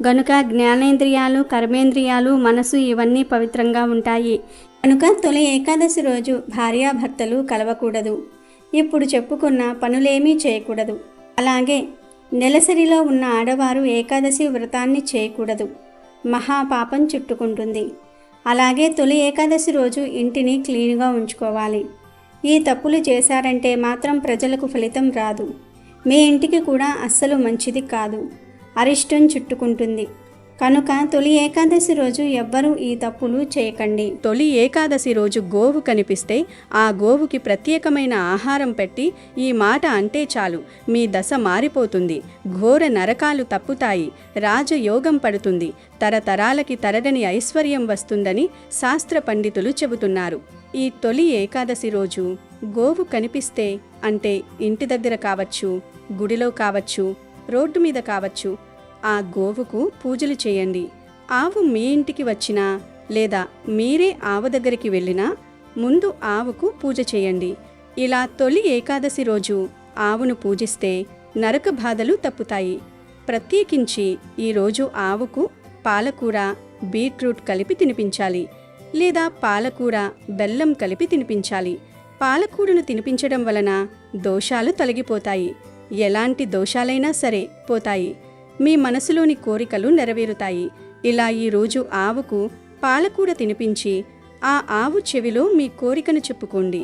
Speaker 3: గనుక జ్ఞానేంద్రియాలు, కర్మేంద్రియాలు, మనసు ఇవన్నీ పవిత్రంగా ఉంటాయి. కనుక తొలి ఏకాదశి రోజు భార్యాభర్తలు కలవకూడదు. ఇప్పుడు చెప్పుకున్న పనులేమీ చేయకూడదు. అలాగే నెలసరిలో ఉన్న ఆడవారు ఏకాదశి వ్రతాన్ని చేయకూడదు. మహాపాపం చుట్టుకుంటుంది. అలాగే తొలి ఏకాదశి రోజు ఇంటిని క్లీన్గా ఉంచుకోవాలి. ఈ తప్పులు చేశారంటే మాత్రం ప్రజలకు ఫలితం రాదు. మీ ఇంటికి కూడా అస్సలు మంచిది కాదు. అరిష్టం చుట్టుకుంటుంది. కనుక తొలి ఏకాదశి రోజు ఎవ్వరూ ఈ తప్పులు చేయకండి.
Speaker 2: తొలి ఏకాదశి రోజు గోవు కనిపిస్తే ఆ గోవుకి ప్రత్యేకమైన ఆహారం పెట్టి ఈ మాట అంటే చాలు మీ దశ మారిపోతుంది, ఘోర నరకాలు తప్పుతాయి, రాజయోగం పడుతుంది, తరతరాలకి తరగని ఐశ్వర్యం వస్తుందని శాస్త్ర పండితులు చెబుతున్నారు. ఈ తొలి ఏకాదశి రోజు గోవు కనిపిస్తే అంటే ఇంటి దగ్గర కావచ్చు, గుడిలో కావచ్చు, రోడ్డు మీద కావచ్చు, ఆ గోవుకు పూజలు చేయండి. ఆవు మీ ఇంటికి వచ్చినా లేదా మీరే ఆవు దగ్గరికి వెళ్ళినా ముందు ఆవుకు పూజ చేయండి. ఇలా తొలి ఏకాదశి రోజు ఆవును పూజిస్తే నరక బాధలు తప్పుతాయి. ప్రత్యేకించి ఈరోజు ఆవుకు పాలకూర, బీట్రూట్ కలిపి తినిపించాలి. లేదా పాలకూర, బెల్లం కలిపి తినిపించాలి. పాలకూరను తినిపించడం వలన దోషాలు తొలగిపోతాయి. ఎలాంటి దోషాలైనా సరే పోతాయి. మీ మనసులోని కోరికలు నెరవేరుతాయి. ఇలా ఈరోజు ఆవుకు పాలకూర తినిపించి ఆ ఆవు చెవిలో మీ కోరికను చెప్పుకోండి.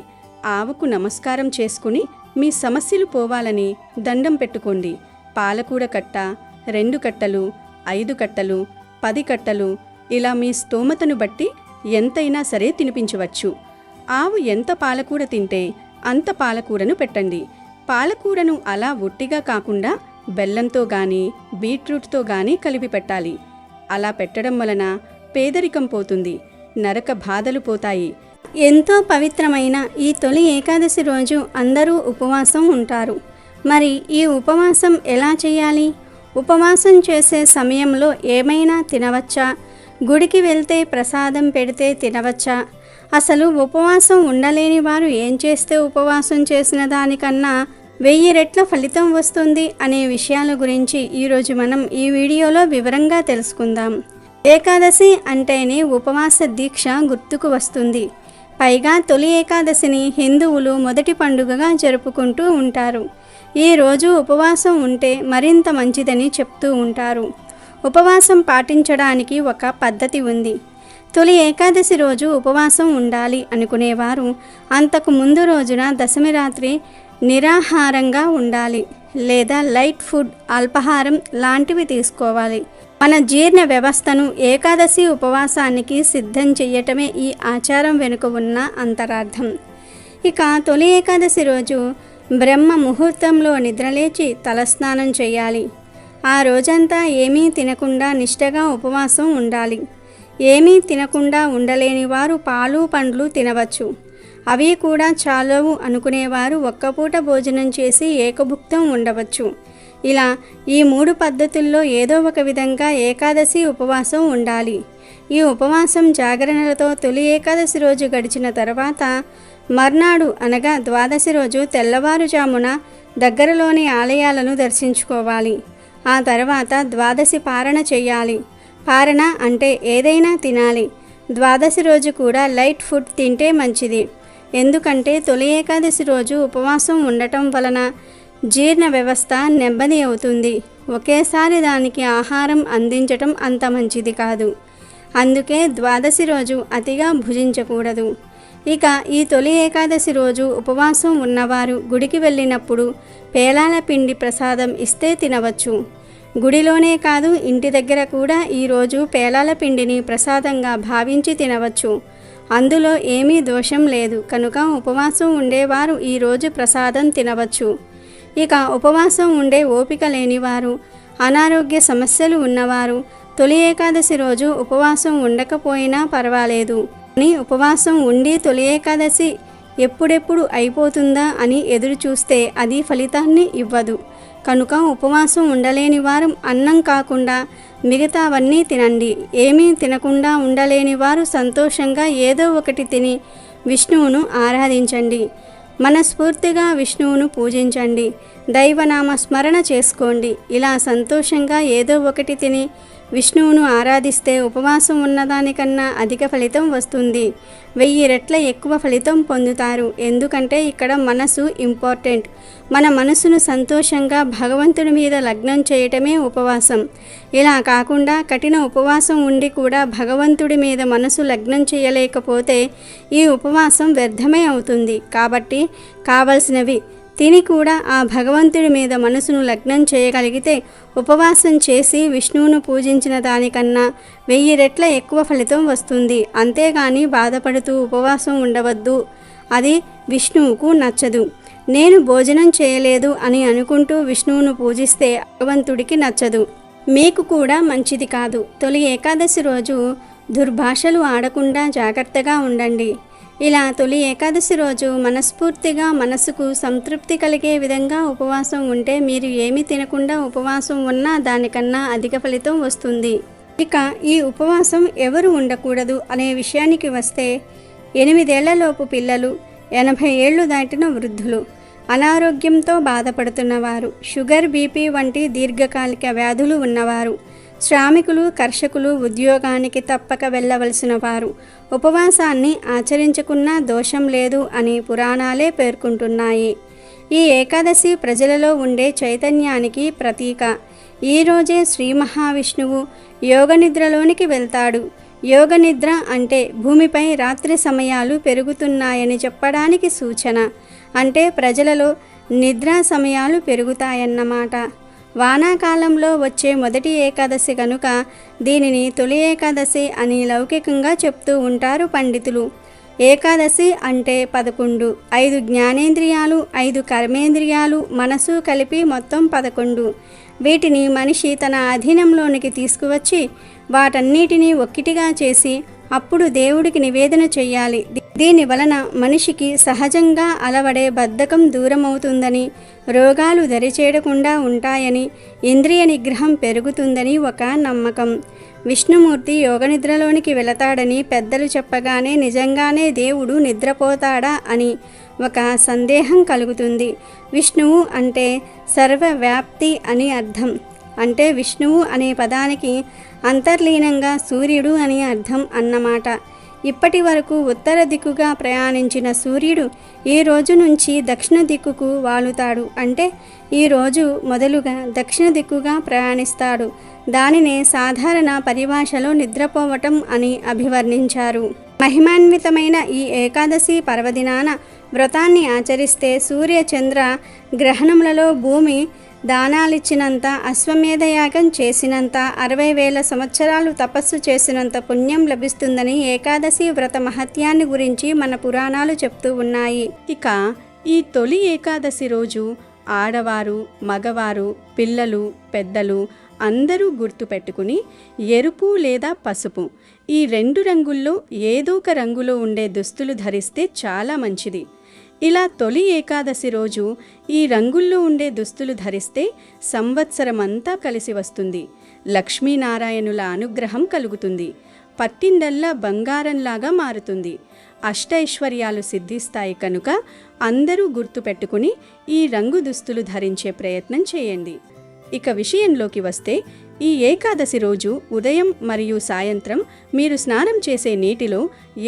Speaker 2: ఆవుకు నమస్కారం చేసుకుని మీ సమస్యలు పోవాలని దండం పెట్టుకోండి. పాలకూర కట్ట, 2 కట్టలు, 5 కట్టలు, 10 కట్టలు, ఇలా మీ స్తోమతను బట్టి ఎంతైనా సరే తినిపించవచ్చు. ఆవు ఎంత పాలకూర తింటే అంత పాలకూరను పెట్టండి. పాలకూరను అలా ఒట్టిగా కాకుండా బెల్లంతో గాని బీట్రూట్తో గాని కలిపి పెట్టాలి. అలా పెట్టడం వలన పేదరికం పోతుంది, నరక బాధలు పోతాయి.
Speaker 3: ఎంతో పవిత్రమైన ఈ తొలి ఏకాదశి రోజు అందరూ ఉపవాసం ఉంటారు. మరి ఈ ఉపవాసం ఎలా చేయాలి? ఉపవాసం చేసే సమయంలో ఏమైనా తినవచ్చా? గుడికి వెళ్తే ప్రసాదం పెడితే తినవచ్చా? అసలు ఉపవాసం ఉండలేని వారు ఏం చేస్తే ఉపవాసం చేసిన దానికన్నా 1000 రెట్ల ఫలితం వస్తుంది అనే విషయాల గురించి ఈరోజు మనం ఈ వీడియోలో వివరంగా తెలుసుకుందాం. ఏకాదశి అంటేనే ఉపవాస దీక్ష గుర్తుకు వస్తుంది. పైగా తొలి ఏకాదశిని హిందువులు మొదటి పండుగగా జరుపుకుంటూ ఉంటారు. ఈ రోజు ఉపవాసం ఉంటే మరింత మంచిదని చెప్తూ ఉంటారు. ఉపవాసం పాటించడానికి ఒక పద్ధతి ఉంది. తొలి ఏకాదశి రోజు ఉపవాసం ఉండాలి అనుకునేవారు అంతకు ముందు రోజున దశమి రాత్రి నిరాహారంగా ఉండాలి, లేదా లైట్ ఫుడ్, అల్పాహారం లాంటివి తీసుకోవాలి. మన జీర్ణ వ్యవస్థను ఏకాదశి ఉపవాసానికి సిద్ధం చేయటమే ఈ ఆచారం వెనుక ఉన్న అంతరార్థం. ఇక తొలి ఏకాదశి రోజు బ్రహ్మ ముహూర్తంలో నిద్రలేచి తలస్నానం చేయాలి. ఆ రోజంతా ఏమీ తినకుండా నిష్టగా ఉపవాసం ఉండాలి. ఏమీ తినకుండా ఉండలేని వారు పాలు పండ్లు తినవచ్చు. అవి కూడా చాలవు అనుకునేవారు ఒక్కపూట భోజనం చేసి ఏకభుక్తం ఉండవచ్చు. ఇలా ఈ 3 పద్ధతుల్లో ఏదో ఒక విధంగా ఏకాదశి ఉపవాసం ఉండాలి. ఈ ఉపవాసం జాగరణలతో తొలి ఏకాదశి రోజు గడిచిన తర్వాత మర్నాడు అనగా ద్వాదశి రోజు తెల్లవారుజామున దగ్గరలోని ఆలయాలను దర్శించుకోవాలి. ఆ తర్వాత ద్వాదశి పారణ చేయాలి. పారణ అంటే ఏదైనా తినాలి. ద్వాదశి రోజు కూడా లైట్ ఫుడ్ తింటే మంచిది. ఎందుకంటే తొలి ఏకాదశి రోజు ఉపవాసం ఉండటం వలన జీర్ణ వ్యవస్థ నెమ్మది అవుతుంది. ఒకేసారి దానికి ఆహారం అందించటం అంత మంచిది కాదు. అందుకే ద్వాదశి రోజు అతిగా భుజించకూడదు. ఇక ఈ తొలి ఏకాదశి రోజు ఉపవాసం ఉన్నవారు గుడికి వెళ్ళినప్పుడు పేలాల పిండి ప్రసాదం ఇస్తే తినవచ్చు. గుడిలోనే కాదు, ఇంటి దగ్గర కూడా ఈరోజు పేలాల పిండిని ప్రసాదంగా భావించి తినవచ్చు. అందులో ఏమీ దోషం లేదు కనుక ఉపవాసం ఉండేవారు ఈరోజు ప్రసాదం తినవచ్చు. ఇక ఉపవాసం ఉండే ఓపిక లేనివారు, అనారోగ్య సమస్యలు ఉన్నవారు తొలి ఏకాదశి రోజు ఉపవాసం ఉండకపోయినా పర్వాలేదు. కానీ ఉపవాసం ఉండి తొలి ఏకాదశి ఎప్పుడెప్పుడు అయిపోతుందా అని ఎదురు చూస్తే అది ఫలితాన్ని ఇవ్వదు. కనుక ఉపవాసం ఉండలేని వారు అన్నం కాకుండా మిగతావన్నీ తినండి. ఏమీ తినకుండా ఉండలేని వారు సంతోషంగా ఏదో ఒకటి తిని విష్ణువును ఆరాధించండి. మనస్ఫూర్తిగా విష్ణువును పూజించండి. దైవనామ స్మరణ చేసుకోండి. ఇలా సంతోషంగా ఏదో ఒకటి తిని విష్ణువును ఆరాధిస్తే ఉపవాసం ఉన్నదానికన్నా అధిక ఫలితం వస్తుంది. 1000 రెట్ల ఎక్కువ ఫలితం పొందుతారు. ఎందుకంటే ఇక్కడ మనసు ఇంపార్టెంట్. మన మనసును సంతోషంగా భగవంతుడి మీద లగ్నం చేయటమే ఉపవాసం. ఇలా కాకుండా కఠిన ఉపవాసం ఉండి కూడా భగవంతుడి మీద మనసు లగ్నం చేయలేకపోతే ఈ ఉపవాసం వ్యర్థమే అవుతుంది. కాబట్టి కావలసినవి తిని కూడా ఆ భగవంతుడి మీద మనసును లగ్నం చేయగలిగితే ఉపవాసం చేసి విష్ణువును పూజించిన దానికన్నా 1000 రెట్ల ఎక్కువ ఫలితం వస్తుంది. అంతేగాని బాధపడుతూ ఉపవాసం ఉండవద్దు. అది విష్ణువుకు నచ్చదు. నేను భోజనం చేయలేదు అని అనుకుంటూ విష్ణువును పూజిస్తే భగవంతుడికి నచ్చదు, మీకు కూడా మంచిది కాదు. తొలి ఏకాదశి రోజు దుర్భాషలు ఆడకుండా జాగ్రత్తగా ఉండండి. ఇలా తొలి ఏకాదశి రోజు మనస్ఫూర్తిగా మనసుకు సంతృప్తి కలిగే విధంగా ఉపవాసం ఉంటే మీరు ఏమీ తినకుండా ఉపవాసం ఉన్నా దానికన్నా అధిక ఫలితం వస్తుంది. ఇక ఈ ఉపవాసం ఎవరు ఉండకూడదు అనే విషయానికి వస్తే 8 ఏళ్లలోపు పిల్లలు, 80 ఏళ్లు దాటిన వృద్ధులు, అనారోగ్యంతో బాధపడుతున్నవారు, షుగర్, బీపీ వంటి దీర్ఘకాలిక వ్యాధులు ఉన్నవారు, శ్రామికులు, కర్షకులు, ఉద్యోగానికి తప్పక వెళ్ళవలసిన వారు ఉపవాసాన్ని ఆచరించుకున్నా దోషం లేదు అని పురాణాలే పేర్కొంటున్నాయి. ఈ ఏకాదశి ప్రజలలో ఉండే చైతన్యానికి ప్రతీక. ఈరోజే శ్రీ మహావిష్ణువు యోగనిద్రలోనికి వెళ్తాడు. యోగనిద్ర అంటే భూమిపై రాత్రి సమయాలు పెరుగుతున్నాయని చెప్పడానికి సూచన. అంటే ప్రజలలో నిద్రా సమయాలు పెరుగుతాయన్నమాట. వానాకాలంలో వచ్చే మొదటి ఏకాదశి కనుక దీనిని తొలి ఏకాదశి అని లౌకికంగా చెప్తూ ఉంటారు పండితులు. ఏకాదశి అంటే 11, 5 జ్ఞానేంద్రియాలు, 5 కర్మేంద్రియాలు, మనసు కలిపి మొత్తం 11. వీటిని మనిషి తన అధీనంలోనికి తీసుకువచ్చి వాటన్నిటినీ ఒక్కిటిగా చేసి అప్పుడు దేవుడికి నివేదన చెయ్యాలి. దీని వలన మనిషికి సహజంగా అలవడే బద్ధకం దూరమవుతుందని, రోగాలు దరిచేరకుండా ఉంటాయని, ఇంద్రియ నిగ్రహం పెరుగుతుందని ఒక నమ్మకం. విష్ణుమూర్తి యోగనిద్రలోనికి వెళతాడని పెద్దలు చెప్పగానే నిజంగానే దేవుడు నిద్రపోతాడా అని ఒక సందేహం కలుగుతుంది. విష్ణువు అంటే సర్వవ్యాప్తి అని అర్థం. అంటే విష్ణువు అనే పదానికి అంతర్లీనంగా సూర్యుడు అని అర్థం అన్నమాట. ఇప్పటి వరకు ఉత్తర దిక్కుగా ప్రయాణించిన సూర్యుడు ఈ రోజు నుంచి దక్షిణ దిక్కుకు వాలుతాడు. అంటే ఈరోజు మొదలుగా దక్షిణ దిక్కుగా ప్రయాణిస్తాడు. దానినే సాధారణ పరిభాషలో నిద్రపోవటం అని అభివర్ణించారు. మహిమాన్వితమైన ఈ ఏకాదశి పర్వదినాన వ్రతాన్ని ఆచరిస్తే సూర్య చంద్ర గ్రహణములలో భూమి దానాలిచ్చినంత, అశ్వమేధయాగం చేసినంత, 60,000 సంవత్సరాలు తపస్సు చేసినంత పుణ్యం లభిస్తుందని ఏకాదశి వ్రత మహత్యాన్ని గురించి మన పురాణాలు చెప్తూ ఉన్నాయి.
Speaker 2: ఇక ఈ తొలి ఏకాదశి రోజు ఆడవారు, మగవారు, పిల్లలు, పెద్దలు అందరూ గుర్తుపెట్టుకుని ఎరుపు లేదా పసుపు ఈ 2 రంగుల్లో ఏదో ఒక రంగులో ఉండే దుస్తులు ధరిస్తే చాలా మంచిది. ఇలా తొలి ఏకాదశి రోజు ఈ రంగుల్లో ఉండే దుస్తులు ధరిస్తే సంవత్సరమంతా కలిసి వస్తుంది. లక్ష్మీనారాయణుల అనుగ్రహం కలుగుతుంది. పట్టిందల్లా బంగారంలాగా మారుతుంది. అష్టైశ్వర్యాలు సిద్ధిస్తాయి కనుక అందరూ గుర్తుపెట్టుకుని ఈ రంగు దుస్తులు ధరించే ప్రయత్నం చేయండి. ఇక విషయంలోకి వస్తే ఈ ఏకాదశి రోజు ఉదయం మరియు సాయంత్రం మీరు స్నానం చేసే నీటిలో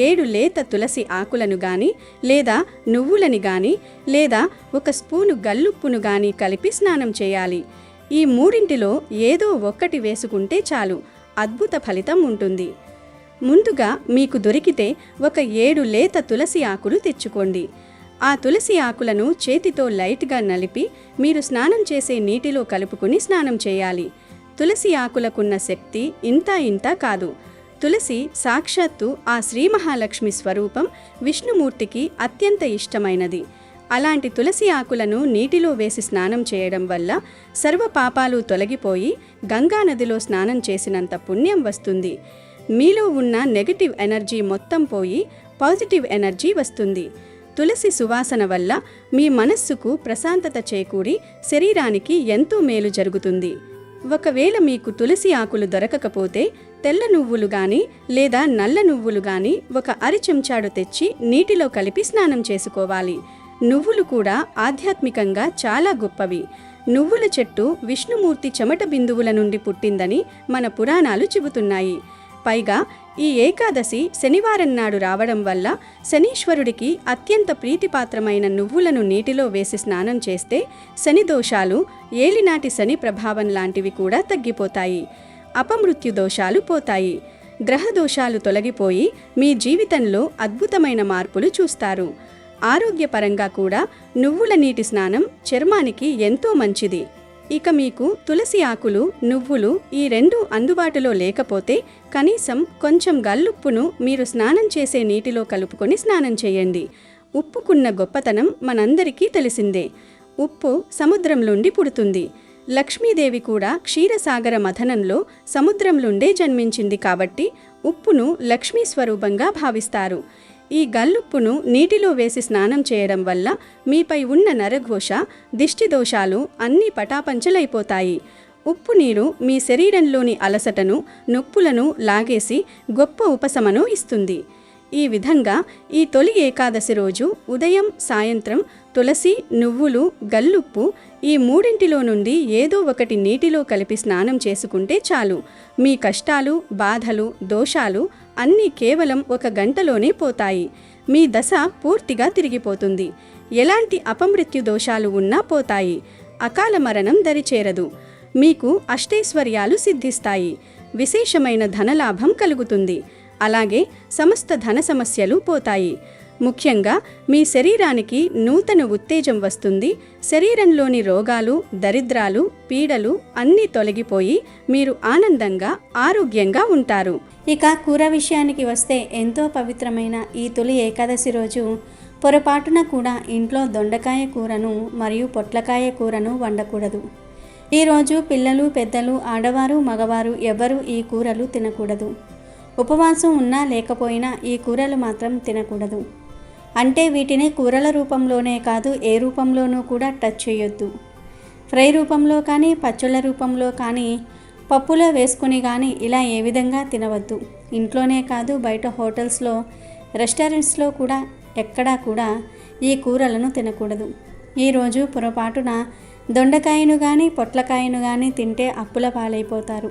Speaker 2: 7 లేత తులసి ఆకులను గాని లేదా నువ్వులని గాని లేదా 1 స్పూను గల్లుప్పును గాని కలిపి స్నానం చేయాలి. ఈ మూడింటిలో ఏదో ఒక్కటి వేసుకుంటే చాలు, అద్భుత ఫలితం ఉంటుంది. ముందుగా మీకు దొరికితే ఒక 7 లేత తులసి ఆకులు తెచ్చుకోండి. ఆ తులసి ఆకులను చేతితో లైట్గా నలిపి మీరు స్నానం చేసే నీటిలో కలుపుకుని స్నానం చేయాలి. తులసి ఆకులకున్న శక్తి ఇంత కాదు. తులసి సాక్షాత్తు ఆ శ్రీ మహాలక్ష్మి స్వరూపం, విష్ణుమూర్తికి అత్యంత ఇష్టమైనది. అలాంటి తులసి ఆకులను నీటిలో వేసి స్నానం చేయడం వల్ల సర్వ పాపాలు తొలగిపోయి గంగానదిలో స్నానం చేసినంత పుణ్యం వస్తుంది. మీలో ఉన్న నెగటివ్ ఎనర్జీ మొత్తం పోయి పాజిటివ్ ఎనర్జీ వస్తుంది. తులసి సువాసన వల్ల మీ మనస్సుకు ప్రశాంతత చేకూరి శరీరానికి ఎంతో మేలు జరుగుతుంది. ఒకవేళ మీకు తులసి ఆకులు దొరకకపోతే తెల్ల నువ్వులు గాని లేదా నల్ల నువ్వులు గాని 1 అరచెంచాడు తెచ్చి నీటిలో కలిపి స్నానం చేసుకోవాలి. నువ్వులు కూడా ఆధ్యాత్మికంగా చాలా గొప్పవి. నువ్వుల చెట్టు విష్ణుమూర్తి చెమట బిందువుల నుండి పుట్టిందని మన పురాణాలు చెబుతున్నాయి. పైగా ఈ ఏకాదశి శనివారం నాడు రావడం వల్ల శనీశ్వరుడికి అత్యంత ప్రీతిపాత్రమైన నువ్వులను నీటిలో వేసి స్నానం చేస్తే శని దోషాలు, ఏలినాటి శని ప్రభావం లాంటివి కూడా తగ్గిపోతాయి. అపమృత్యు దోషాలు పోతాయి. గ్రహ దోషాలు తొలగిపోయి మీ జీవితంలో అద్భుతమైన మార్పులు చూస్తారు. ఆరోగ్యపరంగా కూడా నువ్వుల నీటి స్నానం చర్మానికి ఎంతో మంచిది. ఇక మీకు తులసి ఆకులు, నువ్వులు ఈ 2 అందుబాటులో లేకపోతే కనీసం కొంచెం గల్లుప్పును మీరు స్నానం చేసే నీటిలో కలుపుకొని స్నానం చేయండి. ఉప్పుకున్న గొప్పతనం మనందరికీ తెలిసిందే. ఉప్పు సముద్రం నుండి పుడుతుంది. లక్ష్మీదేవి కూడా క్షీరసాగర మథనంలో సముద్రం నుండే జన్మించింది కాబట్టి ఉప్పును లక్ష్మీ స్వరూపంగా భావిస్తారు. ఈ గల్లుప్పును నీటిలో వేసి స్నానం చేయడం వల్ల మీపై ఉన్న నరఘోష, దిష్టి దోషాలు అన్నీ పటాపంచలైపోతాయి. ఉప్పు నీరు మీ శరీరంలోని అలసటను, నొప్పులను లాగేసి గొప్ప ఉపశమనం ఇస్తుంది. ఈ విధంగా ఈ తొలి ఏకాదశి రోజు ఉదయం సాయంత్రం తులసి, నువ్వులు, గల్లుప్పు ఈ మూడింటిలో నుండి ఏదో ఒకటి నీటిలో కలిపి స్నానం చేసుకుంటే చాలు. మీ కష్టాలు, బాధలు, దోషాలు అన్నీ కేవలం 1 గంటలోనే పోతాయి. మీ దశ పూర్తిగా తిరిగిపోతుంది. ఎలాంటి అపమృత్యు దోషాలు ఉన్నా పోతాయి. అకాల మరణం దరిచేరదు. మీకు అష్టైశ్వర్యాలు సిద్ధిస్తాయి. విశేషమైన ధనలాభం కలుగుతుంది. అలాగే సమస్త ధన సమస్యలు పోతాయి. ముఖ్యంగా మీ శరీరానికి నూతన ఉత్తేజం వస్తుంది. శరీరంలోని రోగాలు, దరిద్రాలు, పీడలు అన్నీ తొలగిపోయి మీరు ఆనందంగా, ఆరోగ్యంగా ఉంటారు.
Speaker 3: ఇక కూర విషయానికి వస్తే ఎంతో పవిత్రమైన ఈ తొలి ఏకాదశి రోజు పొరపాటున కూడా ఇంట్లో దొండకాయ కూరను మరియు పొట్లకాయ కూరను వండకూడదు. ఈరోజు పిల్లలు, పెద్దలు, ఆడవారు, మగవారు ఎవరూ ఈ కూరలు తినకూడదు. ఉపవాసం ఉన్నా లేకపోయినా ఈ కూరలు మాత్రం తినకూడదు. అంటే వీటిని కూరల రూపంలోనే కాదు, ఏ రూపంలోనూ కూడా టచ్ చేయొద్దు. ఫ్రై రూపంలో కానీ, పచ్చళ్ళ రూపంలో కానీ, పప్పులో వేసుకుని కానీ ఇలా ఏ విధంగా తినవద్దు. ఇంట్లోనే కాదు, బయట హోటల్స్లో, రెస్టారెంట్స్లో కూడా ఎక్కడా కూడా ఈ కూరలను తినకూడదు. ఈరోజు పొరపాటున దొండకాయను కానీ, పొట్లకాయను కానీ తింటే అప్పుల పాలైపోతారు.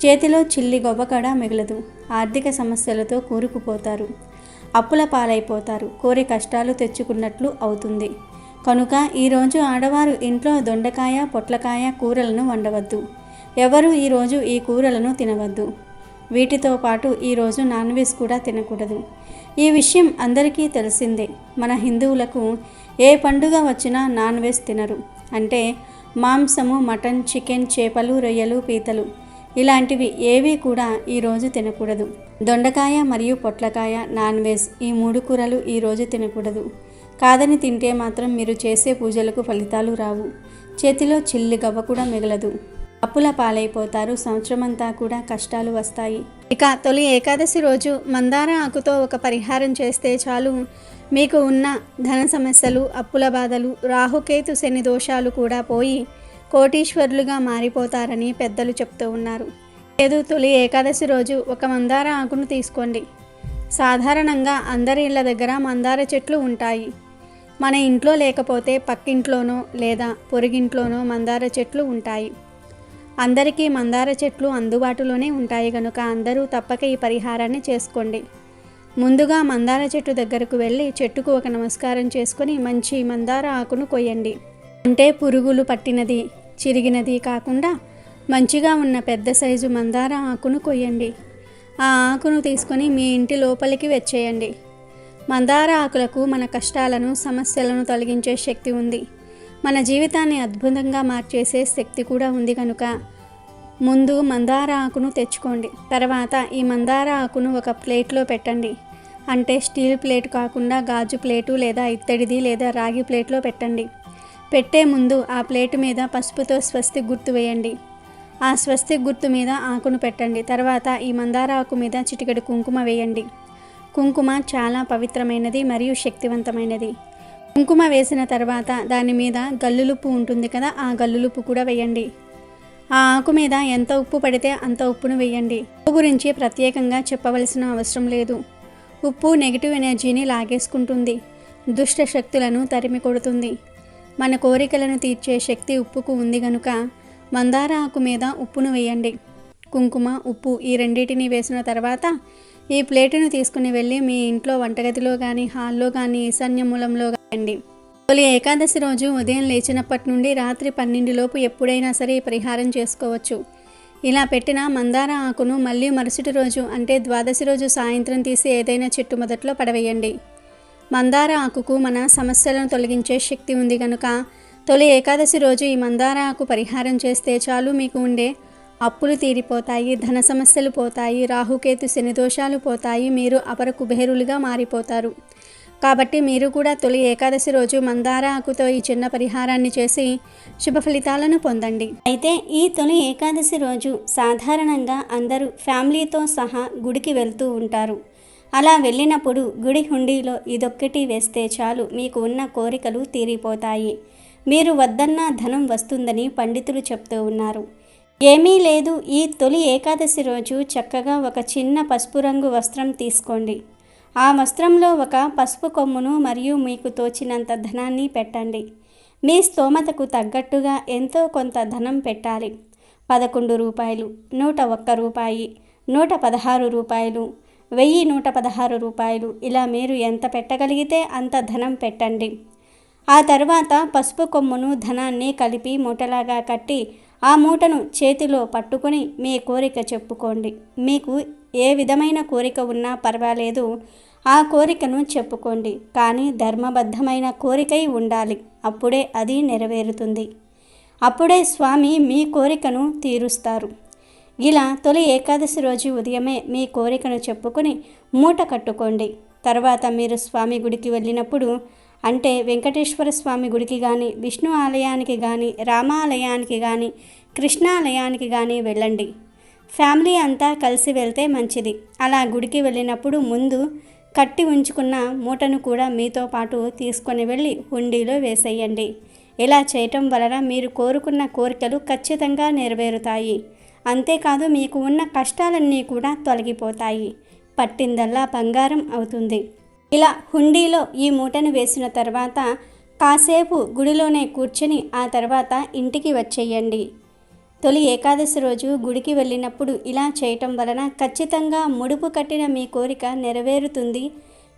Speaker 3: చేతిలో చిల్లి గొవ్వ కూడా మిగలదు. ఆర్థిక సమస్యలతో కూరుకుపోతారు. అప్పుల పాలైపోతారు. కోరి కష్టాలు తెచ్చుకున్నట్లు అవుతుంది. కనుక ఈరోజు ఆడవారు ఇంట్లో దొండకాయ, పొట్లకాయ కూరలను వండవద్దు. ఎవరు ఈరోజు ఈ కూరలను తినవద్దు. వీటితో పాటు ఈరోజు నాన్ వెజ్ కూడా తినకూడదు. ఈ విషయం అందరికీ తెలిసిందే. మన హిందువులకు ఏ పండుగ వచ్చినా నాన్ వెజ్ తినరు. అంటే మాంసము, మటన్, చికెన్, చేపలు, రొయ్యలు, పీతలు ఇలాంటివి ఏవి కూడా ఈరోజు తినకూడదు. దొండకాయ మరియు పొట్లకాయ, నాన్ వెజ్ ఈ 3 కూరలు ఈరోజు తినకూడదు. కాదని తింటే మాత్రం మీరు చేసే పూజలకు ఫలితాలు రావు. చేతిలో చిల్లి గవ్వ కూడా మిగలదు. అప్పుల పాలైపోతారు. సంవత్సరమంతా కూడా కష్టాలు వస్తాయి. ఇక తొలి ఏకాదశి రోజు మందార ఆకుతో ఒక పరిహారం చేస్తే చాలు. మీకు ఉన్న ధన సమస్యలు, అప్పుల బాధలు, రాహుకేతు శని దోషాలు కూడా పోయి కోటీశ్వరులుగా మారిపోతారని పెద్దలు చెప్తూ ఉన్నారు. లేదు, తొలి ఏకాదశి రోజు ఒక మందార ఆకును తీసుకోండి. సాధారణంగా అందరి ఇళ్ల దగ్గర మందార చెట్లు ఉంటాయి. మన ఇంట్లో లేకపోతే పక్కింట్లోనో లేదా పొరుగింట్లోనో మందార చెట్లు ఉంటాయి. అందరికీ మందార చెట్లు అందుబాటులోనే ఉంటాయి కనుక అందరూ తప్పక ఈ పరిహారాన్ని చేసుకోండి. ముందుగా మందార చెట్టు దగ్గరకు వెళ్ళి చెట్టుకు ఒక నమస్కారం చేసుకొని మంచి మందార ఆకును కొయ్యండి. అంటే పురుగులు పట్టినది, చిరిగినది కాకుండా మంచిగా ఉన్న పెద్ద సైజు మందార ఆకును కొయ్యండి. ఆ ఆకును తీసుకొని మీ ఇంటి లోపలికి వచ్చేయండి. మందార ఆకులకు మన కష్టాలను, సమస్యలను తొలగించే శక్తి ఉంది. మన జీవితాన్ని అద్భుతంగా మార్చేసే శక్తి కూడా ఉంది కనుక ముందు మందార ఆకును తెచ్చుకోండి. తర్వాత ఈ మందార ఆకును ఒక ప్లేట్లో పెట్టండి. అంటే స్టీల్ ప్లేట్ కాకుండా గాజు ప్లేటు లేదా ఇత్తడిది లేదా రాగి ప్లేట్లో పెట్టండి. పెట్టే ముందు ఆ ప్లేటు మీద పసుపుతో స్వస్తిక్ గుర్తు వేయండి. ఆ స్వస్తిక్ గుర్తు మీద ఆకును పెట్టండి. తర్వాత ఈ మందార ఆకు మీద చిటికెడు కుంకుమ వేయండి. కుంకుమ చాలా పవిత్రమైనది మరియు శక్తివంతమైనది. కుంకుమ వేసిన తర్వాత దాని మీద గల్లులుప్పు ఉంటుంది కదా, ఆ గల్లులుప్పు కూడా వేయండి. ఆ ఆకు మీద ఎంత ఉప్పు పడితే అంత ఉప్పును వేయండి. ఉప్పు గురించి ప్రత్యేకంగా చెప్పవలసిన అవసరం లేదు. ఉప్పు నెగిటివ్ ఎనర్జీని లాగేసుకుంటుంది, దుష్ట శక్తులను తరిమి కొడుతుంది. మన కోరికలను తీర్చే శక్తి ఉప్పుకు ఉంది కనుక మందార ఆకు మీద ఉప్పును వేయండి. కుంకుమ, ఉప్పు ఈ రెండింటిని వేసిన తర్వాత ఈ ప్లేటును తీసుకుని వెళ్ళి మీ ఇంట్లో వంటగదిలో కానీ, హాల్లో కానీ, ఈశాన్య మూలంలో వేయండి. తొలి ఏకాదశి రోజు ఉదయం లేచినప్పటి నుండి రాత్రి 12 లోపు ఎప్పుడైనా సరే పరిహారం చేసుకోవచ్చు. ఇలా పెట్టిన మందార ఆకును మళ్ళీ మరుసటి రోజు అంటే ద్వాదశి రోజు సాయంత్రం తీసి ఏదైనా చెట్టు మొదట్లో పడవేయండి. మందార ఆకుకు మన సమస్యలను తొలగించే శక్తి ఉంది కనుక తొలి ఏకాదశి రోజు ఈ మందార ఆకు పరిహారం చేస్తే చాలు. మీకు ఉండే అప్పులు తీరిపోతాయి, ధన సమస్యలు పోతాయి, రాహుకేతు శని దోషాలు పోతాయి, మీరు అపర కుబేరులుగా మారిపోతారు. కాబట్టి మీరు కూడా తొలి ఏకాదశి రోజు మందార ఆకుతో ఈ చిన్న పరిహారాన్ని చేసి శుభ ఫలితాలను పొందండి. అయితే ఈ తొలి ఏకాదశి రోజు సాధారణంగా అందరూ ఫ్యామిలీతో సహా గుడికి వెళ్తూ ఉంటారు. అలా వెళ్ళినప్పుడు గుడి హుండీలో ఇదొక్కటి వేస్తే చాలు, మీకు ఉన్న కోరికలు తీరిపోతాయి. మీరు వద్దన్న ధనం వస్తుందని పండితులు చెప్తూ ఉన్నారు. ఏమీ లేదు, ఈ తొలి ఏకాదశి రోజు చక్కగా ఒక చిన్న పసుపు రంగు వస్త్రం తీసుకోండి. ఆ వస్త్రంలో ఒక పసుపు కొమ్మును మరియు మీకు తోచినంత ధనాన్ని పెట్టండి. మీ స్తోమతకు తగ్గట్టుగా ఎంతో కొంత ధనం పెట్టాలి. 11 రూపాయలు, 101 రూపాయి, 116 రూపాయలు, 1116 రూపాయలు ఇలా మీరు ఎంత పెట్టగలిగితే అంత ధనం పెట్టండి. ఆ తర్వాత పసుపు కొమ్మును, ధనాన్ని కలిపి మూటలాగా కట్టి ఆ మూటను చేతిలో పట్టుకొని మీ కోరిక చెప్పుకోండి. మీకు ఏ విధమైన కోరిక ఉన్నా పర్వాలేదు, ఆ కోరికను చెప్పుకోండి, కానీ ధర్మబద్ధమైన కోరికై ఉండాలి. అప్పుడే అది నెరవేరుతుంది. అప్పుడే స్వామి మీ కోరికను తీరుస్తారు. ఇలా తొలి ఏకాదశి రోజు ఉదయమే మీ కోరికను చెప్పుకొని మూట కట్టుకోండి. తర్వాత మీరు స్వామి గుడికి వెళ్ళినప్పుడు, అంటే వెంకటేశ్వర స్వామి గుడికి కానీ, విష్ణు ఆలయానికి కానీ, రామాలయానికి కానీ, కృష్ణాలయానికి కానీ వెళ్ళండి. ఫ్యామిలీ అంతా కలిసి వెళ్తే మంచిది. అలా గుడికి వెళ్ళినప్పుడు ముందు కట్టి ఉంచుకున్న మూటను కూడా మీతో పాటు తీసుకొని వెళ్ళి హుండీలో వేసేయండి. ఇలా చేయటం వలన మీరు కోరుకున్న కోరికలు ఖచ్చితంగా నెరవేరుతాయి. అంతేకాదు, మీకు ఉన్న కష్టాలన్నీ కూడా తొలగిపోతాయి. పట్టిందల్లా బంగారం అవుతుంది. ఇలా హుండీలో ఈ మూటను వేసిన తర్వాత కాసేపు గుడిలోనే కూర్చొని ఆ తర్వాత ఇంటికి వచ్చేయండి. తొలి ఏకాదశి రోజు గుడికి వెళ్ళినప్పుడు ఇలా చేయటం వలన ఖచ్చితంగా ముడుపు కట్టిన మీ కోరిక నెరవేరుతుంది.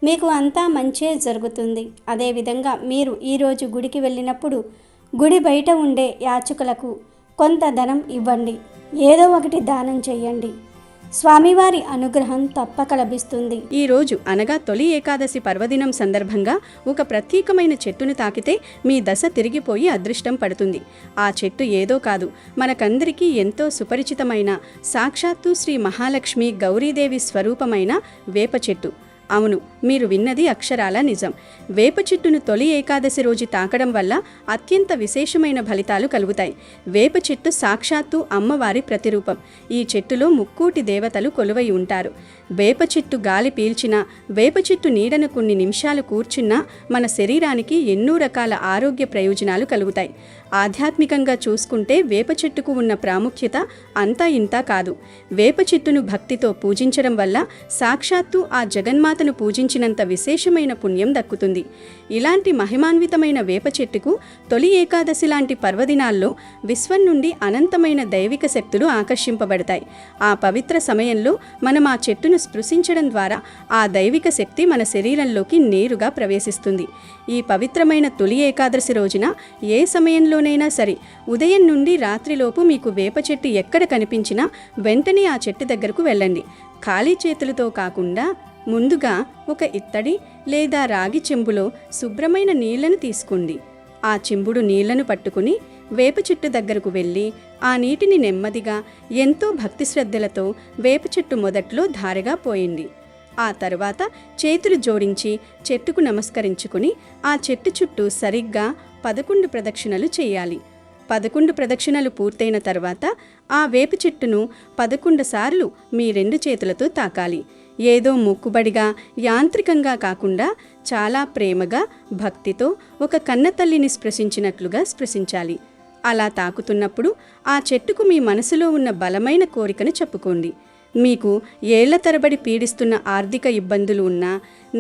Speaker 3: మీకు అంతా మంచే జరుగుతుంది. అదేవిధంగా మీరు ఈరోజు గుడికి వెళ్ళినప్పుడు గుడి బయట ఉండే యాచకులకు కొంత ధనం ఇవ్వండి. ఏదో ఒకటి దానం చేయండి. స్వామివారి అనుగ్రహం తప్పక లభిస్తుంది.
Speaker 2: ఈ రోజు అనగా తొలి ఏకాదశి పర్వదినం సందర్భంగా ఒక ప్రత్యేకమైన చెట్టును తాకితే మీ దశ తిరిగిపోయి అదృష్టం పడుతుంది. ఆ చెట్టు ఏదో కాదు, మనకందరికీ ఎంతో సుపరిచితమైన సాక్షాత్తు శ్రీ మహాలక్ష్మి గౌరీదేవి స్వరూపమైన వేప చెట్టు. అవును, మీరు విన్నది అక్షరాల నిజం. వేప చెట్టును తొలి ఏకాదశి రోజు తాకడం వల్ల అత్యంత విశేషమైన ఫలితాలు కలుగుతాయి. వేప చెట్టు సాక్షాత్తు అమ్మవారి ప్రతిరూపం. ఈ చెట్టులో ముక్కోటి దేవతలు కొలువై ఉంటారు. వేప చెట్టు గాలి పీల్చినా, వేప చెట్టు నీడను కొన్ని నిమిషాలు కూర్చున్నా మన శరీరానికి ఎన్నో రకాల ఆరోగ్య ప్రయోజనాలు కలుగుతాయి. ఆధ్యాత్మికంగా చూసుకుంటే వేప చెట్టుకు ఉన్న ప్రాముఖ్యత అంతా ఇంతా కాదు. వేప చెట్టును భక్తితో పూజించడం వల్ల సాక్షాత్తు ఆ జగన్మాతను పూజించినంత విశేషమైన పుణ్యం దక్కుతుంది. ఇలాంటి మహిమాన్వితమైన వేప చెట్టుకు తొలి ఏకాదశి లాంటి పర్వదినాల్లో విశ్వం నుండి అనంతమైన దైవిక శక్తులు ఆకర్షింపబడతాయి. ఆ పవిత్ర సమయంలో మనం ఆ చెట్టును స్పృశించడం ద్వారా ఆ దైవిక శక్తి మన శరీరంలోకి నేరుగా ప్రవేశిస్తుంది. ఈ పవిత్రమైన తొలి ఏకాదశి రోజున ఏ సమయంలోనైనా సరే ఉదయం నుండి రాత్రిలోపు మీకు వేప చెట్టు ఎక్కడ కనిపించినా వెంటనే ఆ చెట్టు దగ్గరకు వెళ్ళండి. ఖాళీ చేతులతో కాకుండా ముందుగా ఒక ఇత్తడి లేదా రాగి చెంబులో శుభ్రమైన నీళ్లను తీసుకోండి. ఆ చెంబుడు నీళ్లను పట్టుకుని వేప చెట్టు దగ్గరకు వెళ్ళి ఆ నీటిని నెమ్మదిగా ఎంతో భక్తి శ్రద్ధలతో వేప చెట్టు మొదట్లో ధారగా పోయండి. ఆ తర్వాత చేతులు జోడించి చెట్టుకు నమస్కరించుకుని ఆ చెట్టు చుట్టూ సరిగ్గా 11 ప్రదక్షిణలు చేయాలి. 11 ప్రదక్షిణలు పూర్తయిన తర్వాత ఆ వేప చెట్టును 11 సార్లు మీ 2 చేతులతో తాకాలి. ఏదో మొక్కుబడిగా యాంత్రికంగా కాకుండా చాలా ప్రేమగా భక్తితో ఒక కన్నతల్లిని స్పృశించినట్లుగా స్పృశించాలి. అలా తాకుతున్నప్పుడు ఆ చెట్టుకు మీ మనసులో ఉన్న బలమైన కోరికను చెప్పుకోండి. మీకు ఏళ్ల తరబడి పీడిస్తున్న ఆర్థిక ఇబ్బందులు ఉన్నా,